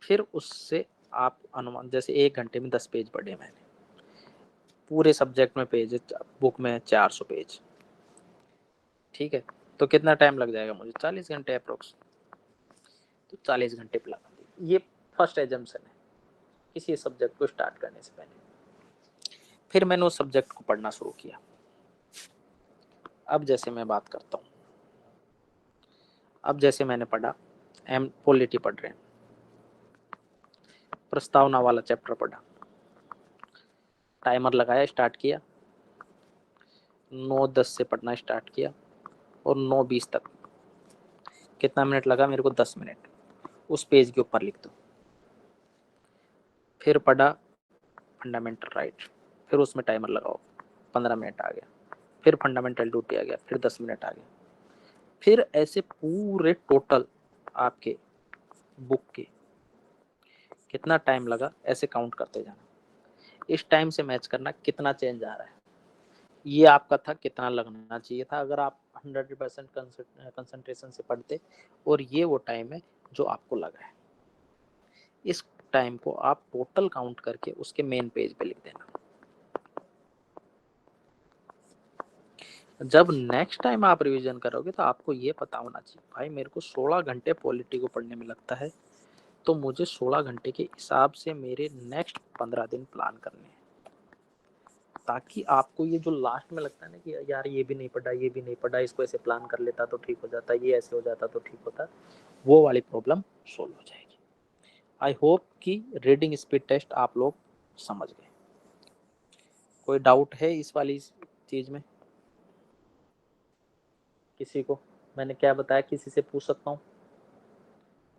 S1: फिर उससे आप अनुमान, जैसे 1 घंटे में 10 पेज पढ़े मैंने, पूरे सब्जेक्ट में पेज है, बुक में 400 पेज, ठीक है, तो कितना टाइम लग जाएगा मुझे? 40 घंटे अप्रोक्स। तो 40 घंटे पे लगा दिए। ये फर्स्ट एजम्पशन है किसी सब्जेक्ट को स्टार्ट करने से पहले। फिर मैंने उस सब्जेक्ट को पढ़ना शुरू किया। अब जैसे मैं बात करता हूँ, अब जैसे मैंने पढ़ा, पॉलिटी पढ़ रहे हैं, प्रस्तावना वाला चैप्टर पढ़ा, टाइमर लगाया, स्टार्ट किया, 9:10 से पढ़ना स्टार्ट किया, और 9:20 तक कितना मिनट लगा मेरे को? 10 मिनट उस पेज के ऊपर लिख दो। फिर पढ़ा फंडामेंटल राइट, फिर उसमें टाइमर लगाओ, 15 मिनट आ गया। फिर फंडामेंटल ड्यूटी आ गया, फिर 10 मिनट आ गया। फिर ऐसे पूरे टोटल आपके बुक के कितना टाइम लगा, ऐसे काउंट करते जाना। इस टाइम से मैच करना कितना चेंज आ रहा है। ये आपका था, कितना लगना चाहिए था अगर आप 100% कंसंट्रेशन से पढ़ते, और ये वो टाइम है जो आपको लगा है। इस टाइम को आप टोटल काउंट करके उसके मेन पेज पे लिख देना। जब नेक्स्ट टाइम आप रिवीजन करोगे तो आपको ये पता होना चाहिए, भाई मेरे को 16 घंटे पॉलिटी को पढ़ने में लगता है, तो मुझे 16 घंटे के हिसाब से मेरे नेक्स्ट 15 दिन प्लान करने हैं, ताकि आपको ये जो लास्ट में लगता है ना कि यार ये भी नहीं पढ़ा, ये भी नहीं पढ़ा, इसको ऐसे प्लान कर लेता तो ठीक हो जाता, ये ऐसे हो जाता तो ठीक होता, वो वाली प्रॉब्लम सोल्व हो जाएगी। आई होप कि रीडिंग स्पीड टेस्ट आप लोग समझ गए। कोई डाउट है इस वाली चीज में किसी को? मैंने क्या बताया, किसी से पूछ सकता हूँ?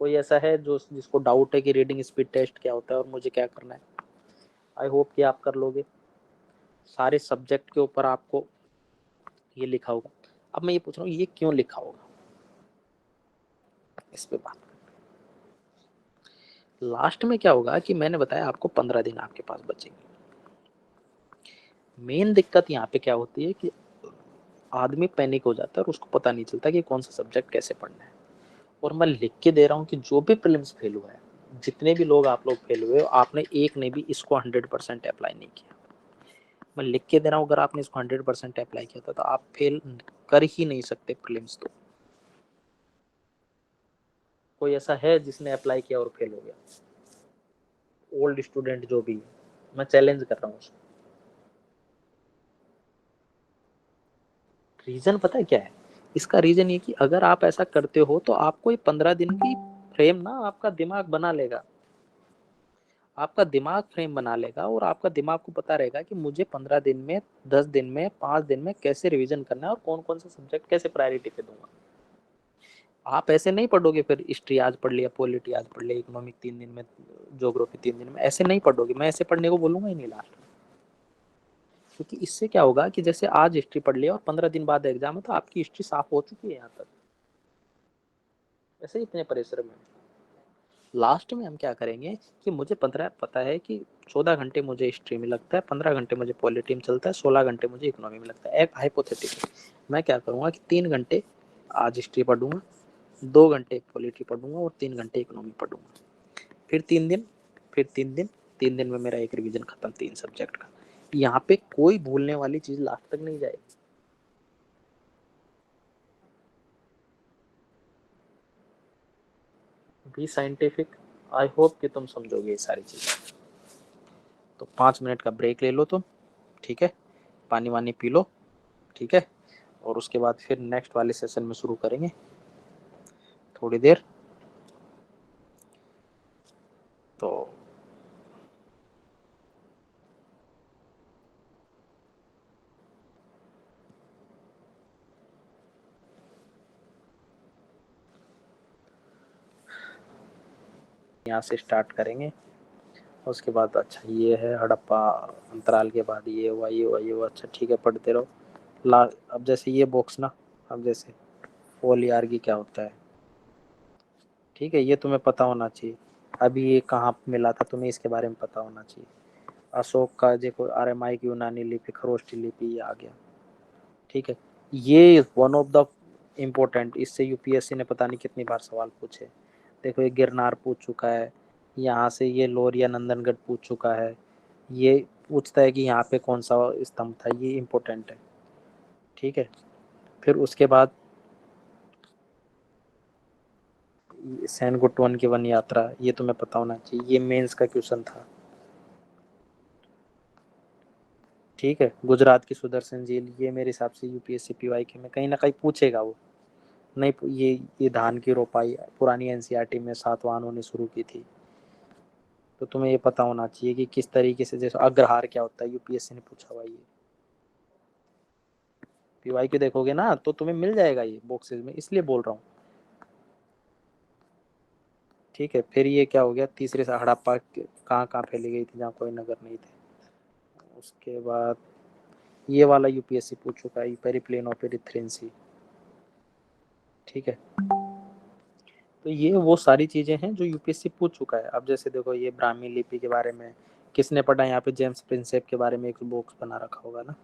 S1: कोई ऐसा है जो जिसको डाउट है कि रीडिंग स्पीड टेस्ट क्या होता है और मुझे क्या करना है? आई होप कि आप कर लोगे। सारे सब्जेक्ट के ऊपर आपको ये लिखा होगा। अब मैं ये पूछ रहा हूँ, ये क्यों लिखा होगा, इस पे बात। लास्ट में क्या होगा कि मैंने बताया आपको 15 दिन आपके पास बचेंगे। मेन दिक्कत यहाँ पे क्या होती है कि आदमी पैनिक हो जाता है और उसको पता नहीं चलता कि कौन सा सब्जेक्ट कैसे पढ़ना है। और मैं लिख के दे रहा हूँ कि जो भी प्रीलिम्स फेल हुआ है, जितने भी लोग आप लोग फेल हुए हो, आपने एक ने भी इसको 100% अप्लाई नहीं किया। मैं लिख के दे रहा हूँ, अगर आपने इसको 100% अप्लाई किया था तो आप फेल कर ही नहीं सकते प्रीलिम्स। तो कोई ऐसा है जिसने अप्लाई किया और फेल हो गया? ओल्ड स्टूडेंट जो भी है, मैं चैलेंज कर रहा हूँ उसको। रीजन पता है क्या है इसका? रीजन ये कि अगर आप ऐसा करते हो तो आपको ये 15 दिन की फ्रेम ना आपका दिमाग बना लेगा। आपका दिमाग फ्रेम बना लेगा और आपका दिमाग को पता रहेगा कि मुझे 15 दिन में, 10 दिन में, 5 दिन में कैसे रिवीजन करना है और कौन कौन से सब्जेक्ट कैसे प्रायोरिटी पे दूंगा। आप ऐसे नहीं पढ़ोगे फिर हिस्ट्री आज पढ़ लिया, पॉलिटी आज पढ़ लिया, इकोनॉमिक 3 दिन में, ज्योग्राफी 3 दिन में, ऐसे नहीं पढ़ोगे। मैं ऐसे पढ़ने को बोलूंगा ही नहीं लास्ट में। क्योंकि इससे क्या होगा कि जैसे आज हिस्ट्री पढ़ लिया और 15 दिन बाद एग्जाम है तो आपकी हिस्ट्री साफ हो चुकी है यहाँ तक। ऐसे ही इतने परिश्रम में लास्ट में हम क्या करेंगे कि मुझे 15 पता है कि 14 घंटे मुझे हिस्ट्री में लगता है, 15 घंटे मुझे पॉलिटी में चलता है, 16 घंटे मुझे इकोनॉमी में लगता है। एक हाइपोथेटिकल मैं क्या करूंगा कि 3 घंटे आज हिस्ट्री पढ़ूंगा, 2 घंटे पॉलिटी पढ़ूंगा और 3 घंटे इकोनॉमी पढ़ूंगा। फिर 3 दिन, फिर 3 दिन, 3 दिन में मेरा एक रिवीजन खत्म 3 सब्जेक्ट का। यहाँ पे कोई भूलने वाली चीज लास्ट तक नहीं जाएगी। B scientific. आई होप कि तुम समझोगे ये सारी चीजें। तो 5 मिनट का ब्रेक ले लो तुम, ठीक है? पानी वानी पी लो, ठीक है? और उसके बाद फिर नेक्स्ट वाले सेशन में शुरू करेंगे थोड़ी देर। तो यहाँ से स्टार्ट करेंगे। उसके बाद अच्छा ये है हड़प्पा, अंतराल के बाद ये हुआ, ये हुआ, ये हुआ। अच्छा ठीक है, पढ़ते रहो। अब जैसे ये बॉक्स ना, अब जैसे फोलियार्गी क्या होता है, ठीक है? ये तुम्हें पता होना चाहिए। अभी ये कहाँ मिला था, तुम्हें इसके बारे में पता होना चाहिए। अशोक का देखो, आरामाइक यूनानी लिपि, खरोष्टी लिपि, ये आ गया, ठीक है? ये वन ऑफ द इम्पोर्टेंट, इससे यूपीएससी ने पता नहीं कितनी बार सवाल पूछे। देखो ये गिरनार पूछ चुका है, यहाँ से ये लोरिया नंदनगढ़ पूछ चुका है। ये पूछता है कि यहाँ पे कौन सा स्तंभ था, ये इम्पोर्टेंट है, ठीक है? फिर उसके बाद सेनगुट्ट वन की वन यात्रा, ये तुम्हें पता होना चाहिए, ये मेंस का क्वेश्चन था, ठीक है? गुजरात की सुदर्शन झील, ये मेरे हिसाब से यूपीएससी पीवाईक्यू में कहीं ना कहीं पूछेगा वो। नहीं, ये धान की रोपाई पुरानी एनसीईआरटी में सातवाहनों ने शुरू की थी। तो तुम्हें ये पता होना चाहिए कि किस तरीके से, जैसे अग्रहार क्या होता है, यूपीएससी ने पूछा हुआ। ये पीवाईक्यू देखोगे ना तो तुम्हें मिल जाएगा ये बॉक्सेस में, इसलिए बोल रहा हूँ, ठीक है? फिर ये क्या हो गया, तीसरे से हड़प्पा कहाँ कहाँ फैली गई थी जहाँ कोई नगर नहीं थे। उसके बाद ये वाला यूपीएससी पूछ चुका है, पेरिप्लेन ऑफ एरिथ्रेंसी, ठीक है? तो ये वो सारी चीजें हैं जो यूपीएससी पूछ चुका है। अब जैसे देखो ये ब्राह्मी लिपि के बारे में किसने पढ़ा, यहाँ पे जेम्स प्रिंसेप के बारे में एक बॉक्स बना रखा होगा ना।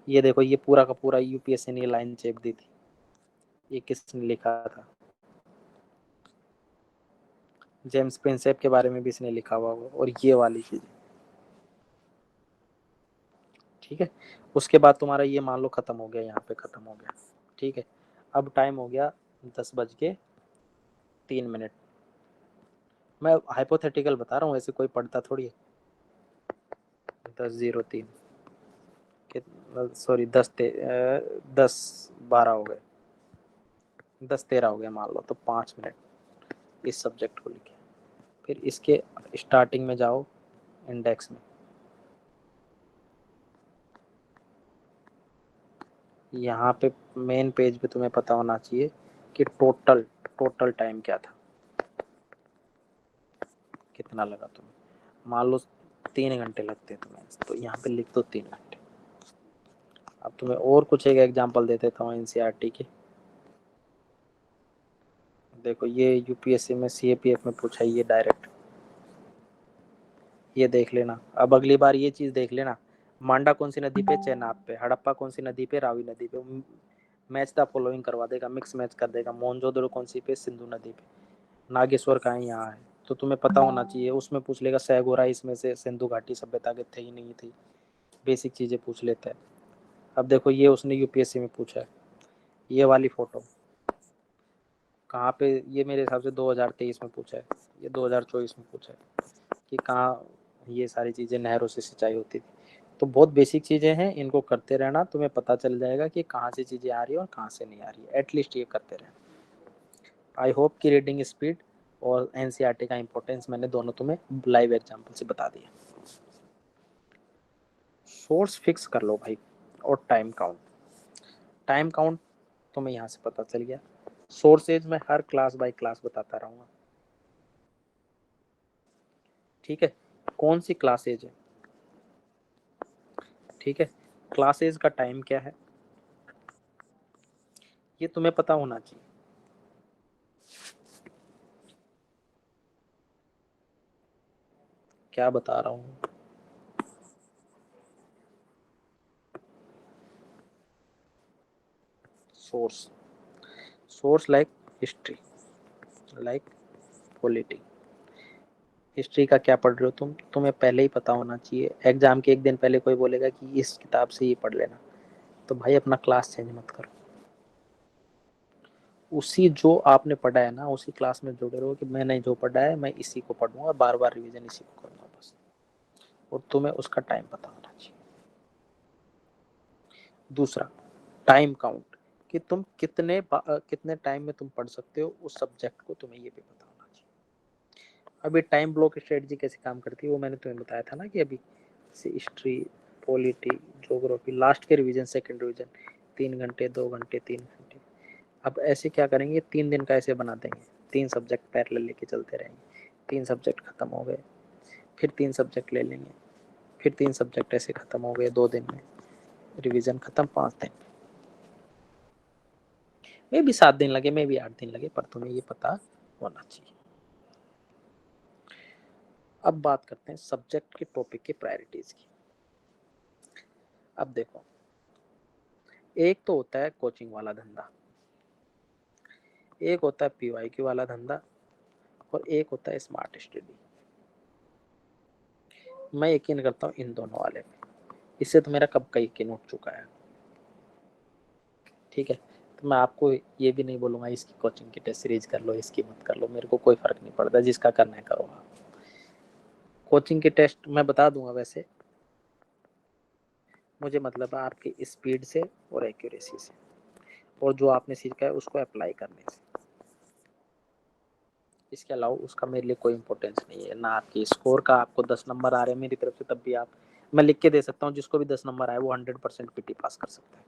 S1: ये देखो ये पूरा का पूरा यूपीएससी ने लाइन चेक दी थी, ये किसने लिखा था, जेम्स प्रिंसेप के बारे में भी इसने लिखा हुआ होगा। और ये वाली चीजें, ठीक है? उसके बाद तुम्हारा ये मान लो खत्म हो गया, यहाँ पे खत्म हो गया, ठीक है? अब टाइम हो गया 10:03। मैं हाइपोथेटिकल बता रहा हूँ, ऐसे कोई पढ़ता थोड़ी है। 10:03 सॉरी 10:12 हो गए, 10:13 हो गया मान लो। तो 5 मिनट इस सब्जेक्ट को लिखे। फिर इसके स्टार्टिंग में जाओ इंडेक्स में, यहाँ पे मेन पेज पे तुम्हें पता होना चाहिए कि टोटल टाइम क्या था, कितना लगा तुम्हें। मान लो 3 घंटे लगते हैं तुम्हें, तो यहाँ पे लिख दो 3 घंटे। अब तुम्हें और कुछ एक एग्जांपल दे देता हूँ एनसीईआरटी के। देखो ये यूपीएससी में सीएपीएफ में पूछा है ये डायरेक्ट, ये देख लेना। अब अगली बार ये चीज देख लेना, मांडा कौन सी नदी पे, चेनाब पे। हड़प्पा कौन सी नदी पे, रावी नदी पे। मैच द फॉलोइंग करवा देगा, मिक्स मैच कर देगा। मोहनजोदड़ो कौन सी पे, सिंधु नदी पे। नागेश्वर कहाँ है, यहाँ है। तो तुम्हें पता होना चाहिए। उसमें पूछ लेगा सैगोरा इसमें से सिंधु घाटी सभ्यता के थे ही नहीं थी, बेसिक चीजें पूछ लेता है। अब देखो ये उसने यूपीएससी में पूछा है, ये वाली फोटो कहाँ पे, ये मेरे हिसाब से 2023 में पूछा है, ये 2024 में पूछा है कि कहाँ ये सारी चीजें नहरों से सिंचाई होती थी। तो बहुत बेसिक चीजें हैं, इनको करते रहना, तुम्हें पता चल जाएगा कि कहाँ से चीजें आ रही है और कहाँ से नहीं आ रही है। एटलीस्ट ये करते रहना। आई होप कि रीडिंग स्पीड और एनसीईआरटी का इंपॉर्टेंस मैंने दोनों तुम्हें लाइव एग्जांपल से बता दिया। सोर्स फिक्स कर लो भाई, और टाइम काउंट तुम्हें यहाँ से पता चल गया। सोर्सेज में हर क्लास बाय क्लास बताता रहूंगा, ठीक है। कौन सी क्लासेज है, ठीक है। क्लासेज का टाइम क्या है ये तुम्हें पता होना चाहिए। क्या बता रहा हूँ, source like history, like polity. History का क्या पढ़ रहे हो तुम्हें पहले ही पता होना चाहिए। एग्जाम के एक दिन पहले कोई बोलेगा कि इस किताब से ये पढ़ लेना, तो भाई अपना क्लास चेंज मत करो। उसी जो आपने पढ़ा है ना, उसी क्लास में जुड़े रहो कि मैंने जो पढ़ा है मैं इसी को पढ़ूंगा और बार बार रिवीजन इसी को करूंगा बस। और तुम्हें उसका टाइम पता होना चाहिए। दूसरा, टाइम काउंट, कि तुम कितने टाइम में तुम पढ़ सकते हो उस सब्जेक्ट को, तुम्हें ये भी पता होना चाहिए। अभी टाइम ब्लॉक स्ट्रेटजी कैसे काम करती है वो मैंने तुम्हें बताया था ना, कि अभी हिस्ट्री, पॉलिटी, ज्योग्राफी, लास्ट के रिवीजन, सेकंड रिवीजन 3 घंटे 2 घंटे 3 घंटे। अब ऐसे क्या करेंगे, 3 दिन का ऐसे बना देंगे, 3 सब्जेक्ट पैरेलल लेके चलते रहेंगे। 3 सब्जेक्ट खत्म हो गए, फिर 3 सब्जेक्ट ले लेंगे, फिर 3 सब्जेक्ट ऐसे खत्म हो गए 2 दिन में, रिवीजन खत्म 5 दिन। मे भी 7 दिन लगे, मे भी 8 दिन लगे, पर तुम्हें ये पता होना चाहिए। अब बात करते हैं सब्जेक्ट के टॉपिक की प्रायोरिटीज की। अब देखो, एक तो होता है कोचिंग वाला धंधा, एक होता है पीवाईक्यू वाला धंधा, और एक होता है स्मार्ट स्टडी। मैं यकीन करता हूँ इन दोनों वाले में, इससे तो मेरा कब का यकीन उठ चुका है, ठीक है। तो मैं आपको ये भी नहीं बोलूंगा इसकी कोचिंग की टेस्ट सीरीज कर लो, इसकी मत कर लो, मेरे को कोई फर्क नहीं पड़ता, जिसका करना है करो आप। कोचिंग की टेस्ट मैं बता दूंगा, वैसे मुझे मतलब है आपकी स्पीड से और एक्यूरेसी से, और जो आपने सीखा है उसको अप्लाई करने से। इसके अलावा उसका मेरे लिए कोई इंपॉर्टेंस नहीं है ना। आपकी स्कोर का आपको 10 नंबर आ रहे हैं मेरी तरफ से, तब भी आप, मैं लिख के दे सकता हूँ जिसको भी 10 नंबर आए वो 100% पीटी पास कर सकता है,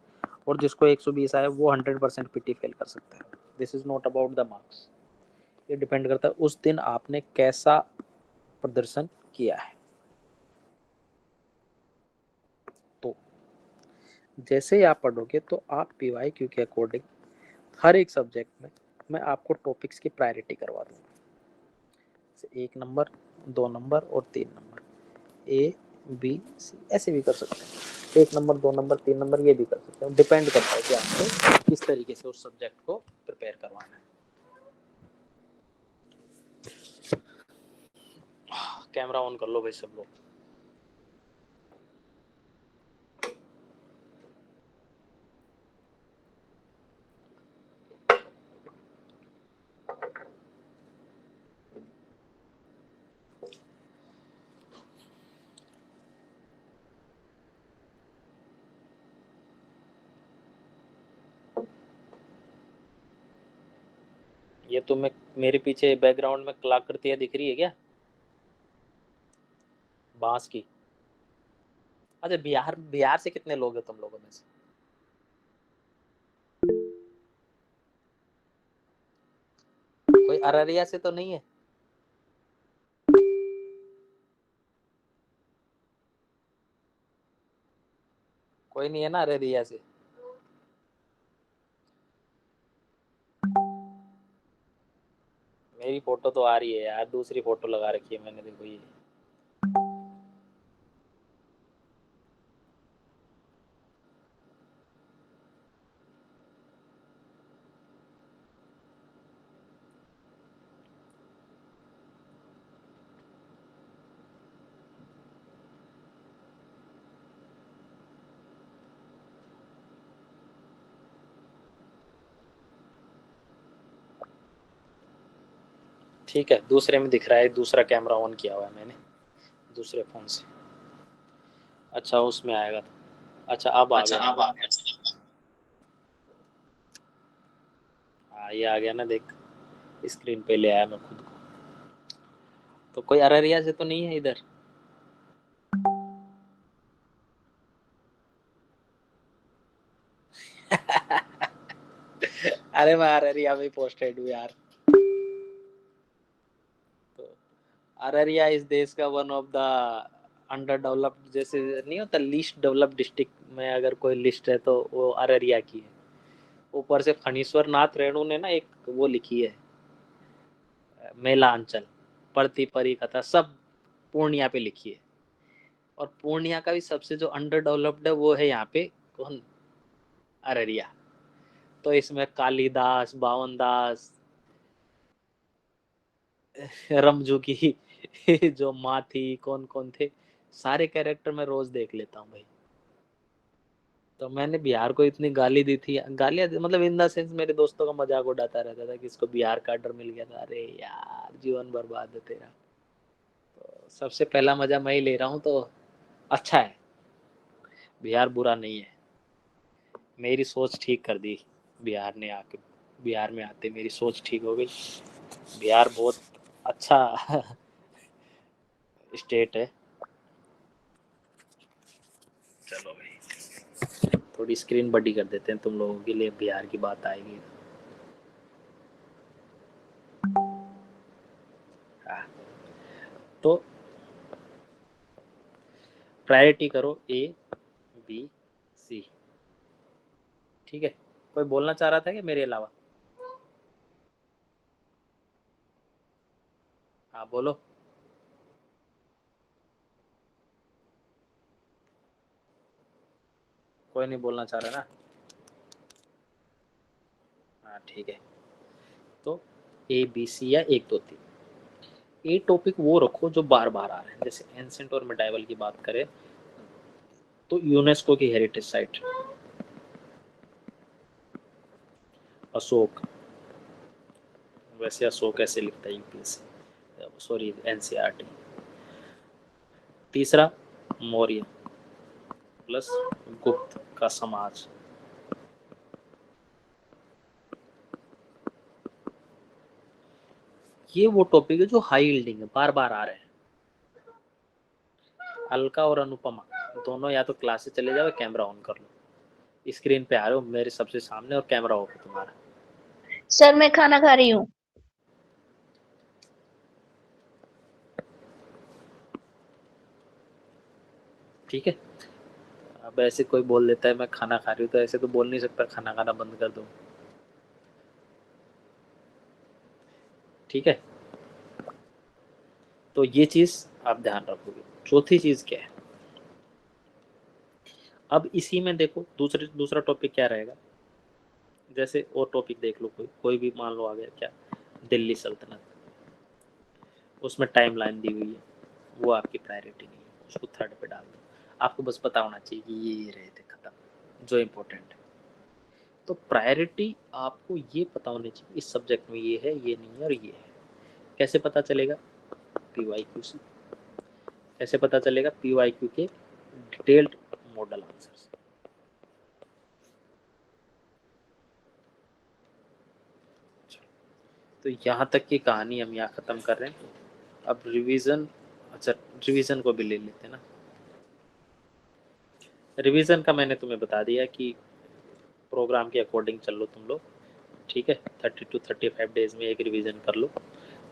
S1: और जिसको 120 आए वो 100% पीटी फेल कर सकता है। This is not about the marks, ये डिपेंड करता है उस दिन आपने कैसा प्रदर्शन किया है। तो जैसे ही आप पढ़ोगे तो आप पीवाईक्यू के अकॉर्डिंग हर एक सब्जेक्ट में मैं आपको टॉपिक्स की प्रायोरिटी करवा दूंगा। 1 नंबर, 2 नंबर और 3 नंबर, ए बी सी ऐसे भी कर सकते हैं। 1 नंबर 2 नंबर 3 नंबर ये भी कर सकते हैं, डिपेंड करता है कि आपको किस तरीके से उस सब्जेक्ट को प्रिपेयर करवाना है। कैमरा ऑन कर लो भाई सब लोग। ये तो मैं, मेरे पीछे बैकग्राउंड में कलाकृतियां दिख रही है क्या, बांस की? अच्छा, बिहार से कितने लोग हैं तुम लोगों में से? अररिया से तो नहीं है? कोई नहीं है ना अररिया से? मेरी फोटो तो आ रही है यार, दूसरी फोटो लगा रखी है मैंने, देखो ये। ठीक है, दूसरे में दिख रहा है, दूसरा कैमरा ऑन किया हुआ है मैंने दूसरे फोन से। अच्छा उसमें आएगा तो। अच्छा अब आ गया। हाँ ये आ गया ना, देख स्क्रीन पे ले आया मैं खुद को। तो कोई अररिया से तो नहीं है इधर? अरे मैं अररिया में पोस्टेड हूँ यार। तो अररिया इस देश का one of the under developed, जैसे नहीं होता लीस्ट डेवलप्ड डिस्ट्रिक्ट में अगर कोई लिस्ट है तो वो अररिया की है। ऊपर से फणीश्वर नाथ रेणु ने ना एक वो लिखी है, मेला अंचल पड़ती परी कथा, सब पूर्णिया पे लिखी है। और पूर्णिया का भी सबसे जो अंडर डेवलप्ड है वो है यहाँ पे कौन, अररिया। तो इसमें कालिदास, बावनदास, रमजू की जो माँ थी, कौन कौन थे, सारे कैरेक्टर मैं रोज देख लेता हूँ भाई। तो मैंने बिहार को इतनी गाली दी थी, गालियां मतलब इन द सेंस मेरे दोस्तों का मजाक उड़ाता रहता था कि इसको बिहार का डर मिल गया था। अरे यार जीवन बर्बाद है तेरा। तो सबसे पहला मजा मैं ही ले रहा हूँ, तो अच्छा है, बिहार बुरा नहीं है। मेरी सोच ठीक कर दी बिहार ने आके, बिहार में आते मेरी सोच ठीक हो गई। बिहार बहुत अच्छा स्टेट है। चलो भाई थोड़ी स्क्रीन बड़ी कर देते हैं तुम लोगों के लिए, बिहार की बात आएगी। हाँ तो प्रायोरिटी करो ए बी सी। ठीक है, कोई बोलना चाह रहा था कि मेरे अलावा? हाँ बोलो। कोई नहीं बोलना चाह रहा ना? हाँ ठीक है, तो ए बी सी या 1 2 3। ए टॉपिक वो रखो जो बार बार आ रहे हैं, जैसे एंसेंट और मिडाइवल की बात करें तो यूनेस्को की हेरिटेज साइट अशोक। वैसे अशोक ऐसे लिखता है यूपीएससी, सॉरी एनसीईआरटी। तीसरा मौर्य प्लस गुप्त का समाज। ये वो टॉपिक है जो हाई यील्डिंग है, बार बार आ रहे हैं। अलका और अनुपमा दोनों या तो क्लास से चले जाओ, कैमरा ऑन कर लो। स्क्रीन पे आ रहे हो मेरे सबसे सामने और कैमरा ऑफ है तुम्हारा।
S7: सर मैं खाना खा रही हूँ।
S1: ठीक है, अब ऐसे कोई बोल देता है मैं खाना खा रही हूँ, तो ऐसे तो बोल नहीं सकता खाना खाना बंद कर दो। ठीक है, तो ये चीज आप ध्यान रखोगे। चौथी चीज क्या है, अब इसी में देखो दूसरा टॉपिक क्या रहेगा। जैसे और टॉपिक देख लो, कोई भी मान लो आ गया क्या, दिल्ली सल्तनत, उसमें टाइम लाइन दी हुई है, वो आपकी प्रायोरिटी नहीं है, उसको थर्ड पे डाल दो। आपको बस पता होना चाहिए कि ये रहे थे खत्म जो इम्पोर्टेंट है। तो प्रायोरिटी आपको ये पता होनी चाहिए इस सब्जेक्ट में ये है, ये नहीं है और ये है। कैसे पता चलेगा? PYQ से। कैसे पता चलेगा? PYQ के डिटेल्ड मॉडल आंसर्स। तो यहाँ तक की कहानी हम यहाँ ख़त्म कर रहे हैं। अब रिवीजन, अच्छा रिवीजन को भी ले लेते हैं ना। रिवीजन का मैंने तुम्हें बता दिया कि प्रोग्राम के अकॉर्डिंग चल लो तुम लोग। ठीक है, 30 to 35 डेज में एक रिवीजन कर लो।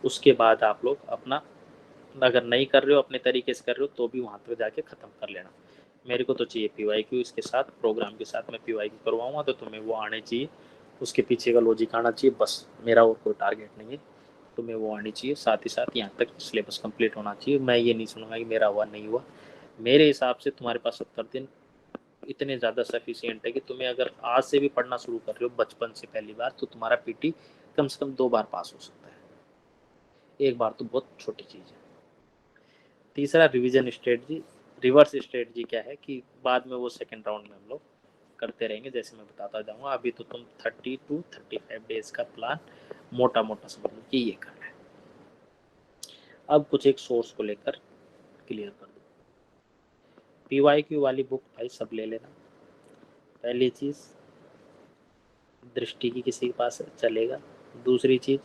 S1: उसके बाद आप लोग अपना, अगर नहीं कर रहे हो अपने तरीके से कर रहे हो तो भी वहाँ तक जाके ख़त्म कर लेना। मेरे को तो चाहिए PYQ, इसके साथ प्रोग्राम के साथ मैं PYQ करवाऊँगा, तो तुम्हें वो आने चाहिए, उसके पीछे का लॉजिक आना चाहिए, बस मेरा और कोई टारगेट नहीं है, तुम्हें वो आनी चाहिए। साथ ही साथ यहाँ तक सिलेबस कंप्लीट होना चाहिए। मैं ये नहीं सुनूंगा कि मेरा हुआ नहीं हुआ। मेरे हिसाब से तुम्हारे पास 70 दिन इतने ज़्यादा सफिशियंट है कि तुम्हें अगर आज से भी पढ़ना शुरू कर रहे हो बचपन से पहली बार, तो तुम्हारा PT कम से कम 2 बार पास हो सकता है, एक बार तो बहुत छोटी चीज़ है। तीसरा रिवीजन स्ट्रेटजी, रिवर्स स्ट्रेटजी क्या है कि बाद में वो सेकेंड राउंड में हम लोग करते रहेंगे, जैसे मैं बताता जाऊँगा। अभी तो तुम 30 to 35 डेज का प्लान मोटा मोटा समझ लो कि ये करना है। अब कुछ एक सोर्स को लेकर क्लियर कर दो। PYQ वाली बुक भाई सब ले लेना। पहली चीज़ दृष्टि की किसी के पास है चलेगा। दूसरी चीज़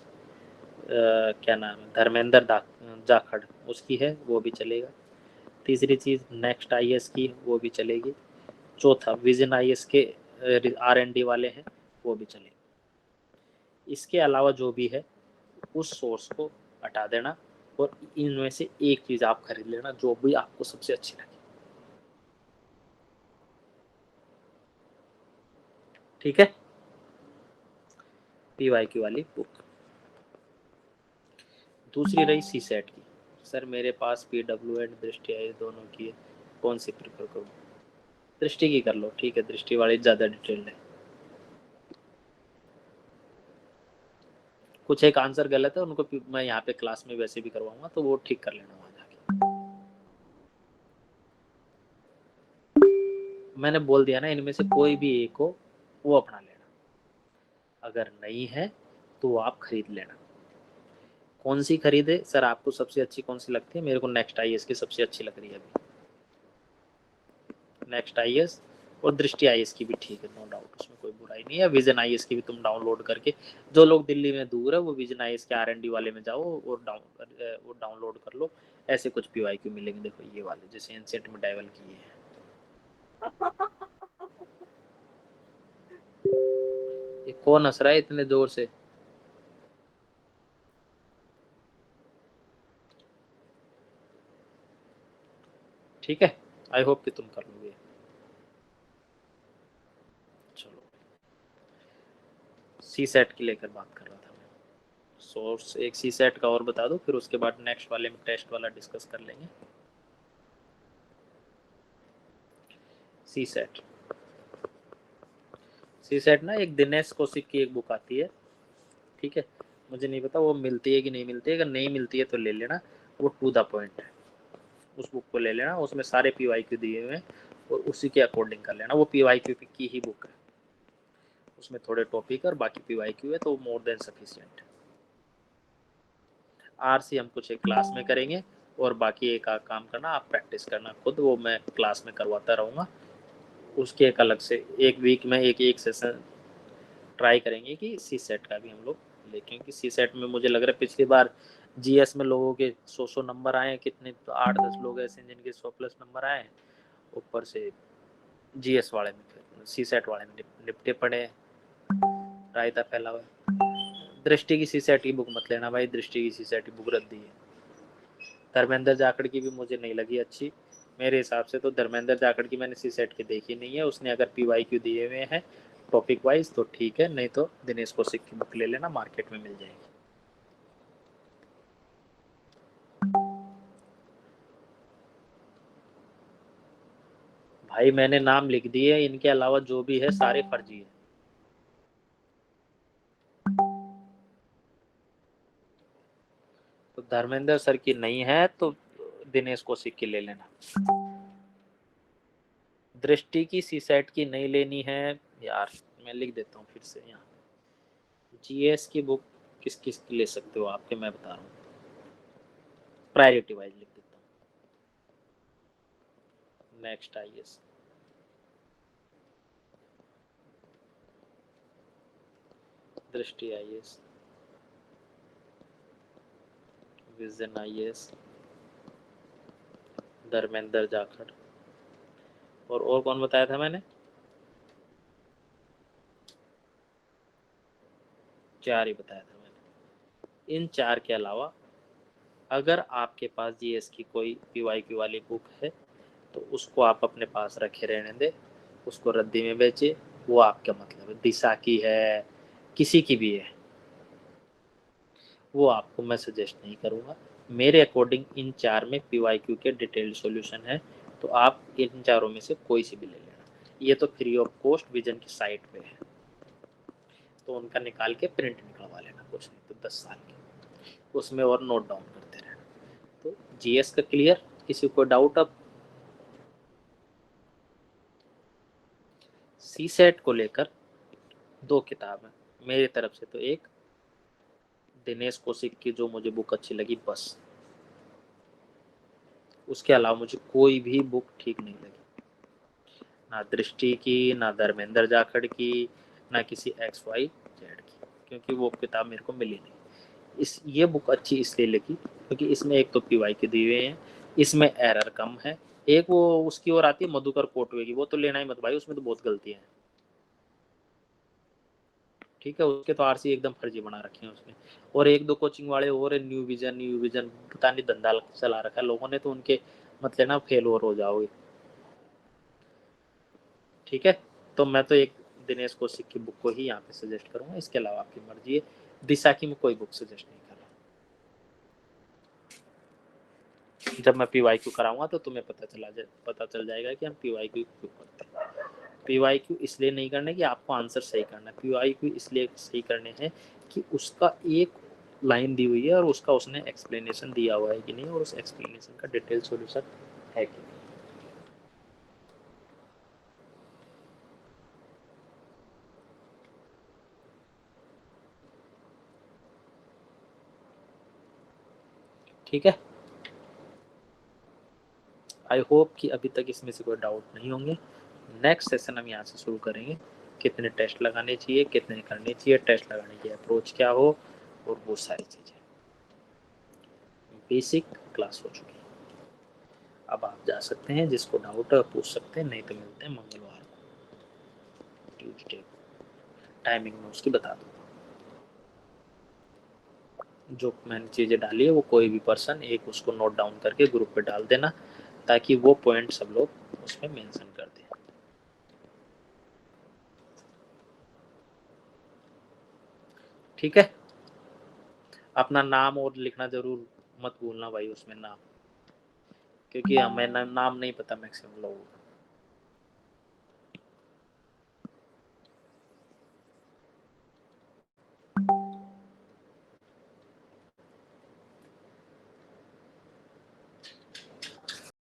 S1: क्या नाम है, धर्मेंद्र जाखड़ उसकी है, वो भी चलेगा। तीसरी चीज़ नेक्स्ट IAS की, वो भी चलेगी। चौथा विजन IAS के R&D वाले हैं, वो भी चलेगा। इसके अलावा जो भी है उस सोर्स को हटा देना और इनमें से एक चीज़ आप खरीद लेना जो भी आपको सबसे अच्छी लगे, ठीक है। PYQ वाली बुक। दूसरी रही CSAT की। सर मेरे पास PW एंड दृष्टि IAS दोनों की है, कौन सी प्रेफर करूँ? दृष्टि की कर लो, ठीक है, दृष्टि वाली ज़्यादा डिटेल्ड है। कुछ एक आंसर गलत है, उनको मैं यहाँ पे क्लास में वैसे भी करवाऊंगा, तो वो ठीक कर लेना वहाँ जाके। मैंने बोल दिया ना, इनमें से कोई भी एक हो वो अपना लेना, अगर नहीं है तो आप खरीद लेना। कौन सी खरीदे सर, आपको सबसे अच्छी कौन सी लगती है? मेरे को नेक्स्ट IAS की सबसे अच्छी लग रही है अभी, नेक्स्ट IAS और दृष्टि IAS की भी ठीक है, नो डाउट, उसमें कोई बुराई नहीं है। विजन IAS की भी तुम डाउनलोड करके, जो लोग दिल्ली में दूर है वो विजन IAS के R&D वाले में जाओ और वो डाउनलोड कर लो। ऐसे कुछ PYQ मिलेंगे, देखो ये वाले जैसे एंसेंट में डाइवल किए हैं। ये कौन हंस रहा है इतने जोर से? ठीक है, आई होप कि तुम कर लोगे। चलो, CSAT की लेकर बात कर रहा था मैं। सोर्स एक CSAT का और बता दो, फिर उसके बाद नेक्स्ट वाले में टेस्ट वाला डिस्कस कर लेंगे। CSAT ना एक दिनेश कौशिक की एक बुक आती है, ठीक है। मुझे नहीं पता वो मिलती है कि नहीं मिलती है, अगर नहीं मिलती है तो ले लेना, वो टू द पॉइंट है। उस बुक को ले लेना, उसमें सारे PYQ दिए हुए हैं और उसी के अकॉर्डिंग कर लेना। वो PYQ की ही बुक है, उसमें थोड़े टॉपिक और बाकी PYQ है, तो मोर देन सफिशिएंट है। RC हम कुछ एक क्लास में करेंगे और बाकी एक काम करना, आप प्रैक्टिस करना खुद, वो मैं क्लास में करवाता रहूँगा। उसके एक अलग से एक वीक में एक सेशन ट्राई करेंगे कि CSAT का भी हम लोग ले, क्योंकि CSAT में मुझे लग रहा है पिछली बार GS में लोगों के 100 नंबर आए, कितने तो 8-10 लोग ऐसे जिनके 100+ नंबर आए, ऊपर से GS वाले में फिर CSAT वाले में निपटे पड़े, रायता फैला हुआ। दृष्टि की CSAT की बुक मत लेना भाई, दृष्टि की CSAT की बुक रद्दी है। धर्मेंद्र जाखड़ की भी मुझे नहीं लगी अच्छी, मेरे हिसाब से तो धर्मेंद्र जाखड़ की मैंने CSAT की देखी नहीं है। उसने अगर PYQ दिए हुए हैं टॉपिक वाइज तो ठीक है, नहीं तो दिनेश कौशिक की बुक ले लेना, मार्केट में मिल जाएगी। भाई मैंने नाम लिख दिए, इनके अलावा जो भी है सारे फर्जी है। तो धर्मेंद्र सर की नहीं है तो दिनेश कौशिक की ले लेना। दृष्टि की CSAT की नहीं लेनी है यार, मैं लिख देता हूँ फिर से यहाँ। GS की बुक किस किस की ले सकते हो आपके, मैं बता रहा हूँ, प्रायोरिटी वाइज लिख देता हूँ। नेक्स्ट IAS, दृष्टि IAS, vision IAS, Dharmendra Jakhar, और कौन बताया था मैंने? 4 ही बताया था मैंने। इन 4 के अलावा अगर आपके पास जीएस की कोई पीवाईक्यू वाली बुक है तो उसको आप अपने पास रखे रहने दे, उसको रद्दी में बेचे, वो आपका मतलब है। दिशा की है, किसी की भी है, वो आपको मैं सजेस्ट नहीं करूँगा। मेरे अकॉर्डिंग इन 4 में पीवाईक्यू के डिटेल्ड सॉल्यूशन है, तो आप इन चारों में से कोई सी भी ले लेना। ये तो फ्री ऑफ कॉस्ट विजन की साइट पे है, तो उनका निकाल के प्रिंट निकलवा लेना, कुछ नहीं तो 10 साल की, उसमें और नोट डाउन करते रहना। तो जीएस का क्लियर, किसी को डाउट? अब सी सेट को लेकर 2 किताब है मेरी तरफ से। तो एक दिनेश कौशिक की जो मुझे बुक अच्छी लगी बस, उसके अलावा मुझे कोई भी बुक ठीक नहीं लगी, ना दृष्टि की, ना धर्मेंद्र जाखड़ की, ना किसी XYZ की, क्योंकि वो किताब मेरे को मिली नहीं। ये बुक अच्छी इसलिए लगी क्योंकि इसमें एक तो पीवाई के दिए हुए हैं, इसमें एरर कम है। एक वो उसकी ओर आती है मधुकर कोटवे की, वो तो लेना ही मत भाई, उसमें तो बहुत गलतियां हैं। ठीक है, उसके तो आरसी एकदम फर्जी बना रखे हैं उसमें। और 1-2 कोचिंग वाले और न्यू विजन पता नहीं धंधा चला रखा है लोगों ने, तो उनके मतलब ना फेल और हो जाओगे। ठीक है, तो मैं तो एक दिनेश कौशिक की बुक को ही यहाँ पे सजेस्ट करूंगा, इसके अलावा आपकी मर्जी है। दिशा की मैं कोई बुक सजेस्ट नहीं कर रहा। जब मैं पीवाईक्यू कराऊंगा तो तुम्हें पता चल जाएगा कि हम पीवाईक्यू क्यों करते हैं। पीवाईक्यू इसलिए नहीं करने कि आपको आंसर सही करना है, पीवाईक्यू इसलिए सही करने हैं कि उसका एक लाइन दी हुई है और उसका उसने एक्सप्लेनेशन दिया हुआ है कि नहीं, और उस एक्सप्लेनेशन का डिटेल सॉल्यूशन है कि नहीं। ठीक है, आई होप कि अभी तक इसमें से कोई डाउट नहीं होंगे। नेक्स्ट सेशन हम यहाँ से शुरू करेंगे, कितने टेस्ट लगाने चाहिए, कितने करने चाहिए, टेस्ट लगाने की अप्रोच क्या हो, और वो सारी चीज़ें। बेसिक क्लास हो चुकी है, अब आप जा सकते हैं, जिसको डाउट है पूछ सकते हैं, नहीं तो मिलते हैं मंगलवार को, ट्यूजडे। टाइमिंग में उसकी बता दूँगा। जो मैंने चीज़ें डाली है वो कोई भी पर्सन एक उसको नोट डाउन करके ग्रुप पे डाल देना, ताकि वो पॉइंट सब लोग उसमें मेंशन कर दें। ठीक है, अपना नाम और लिखना जरूर मत भूलना भाई उसमें नाम, क्योंकि हमें नाम नहीं पता मैक्सिमम लोगों को।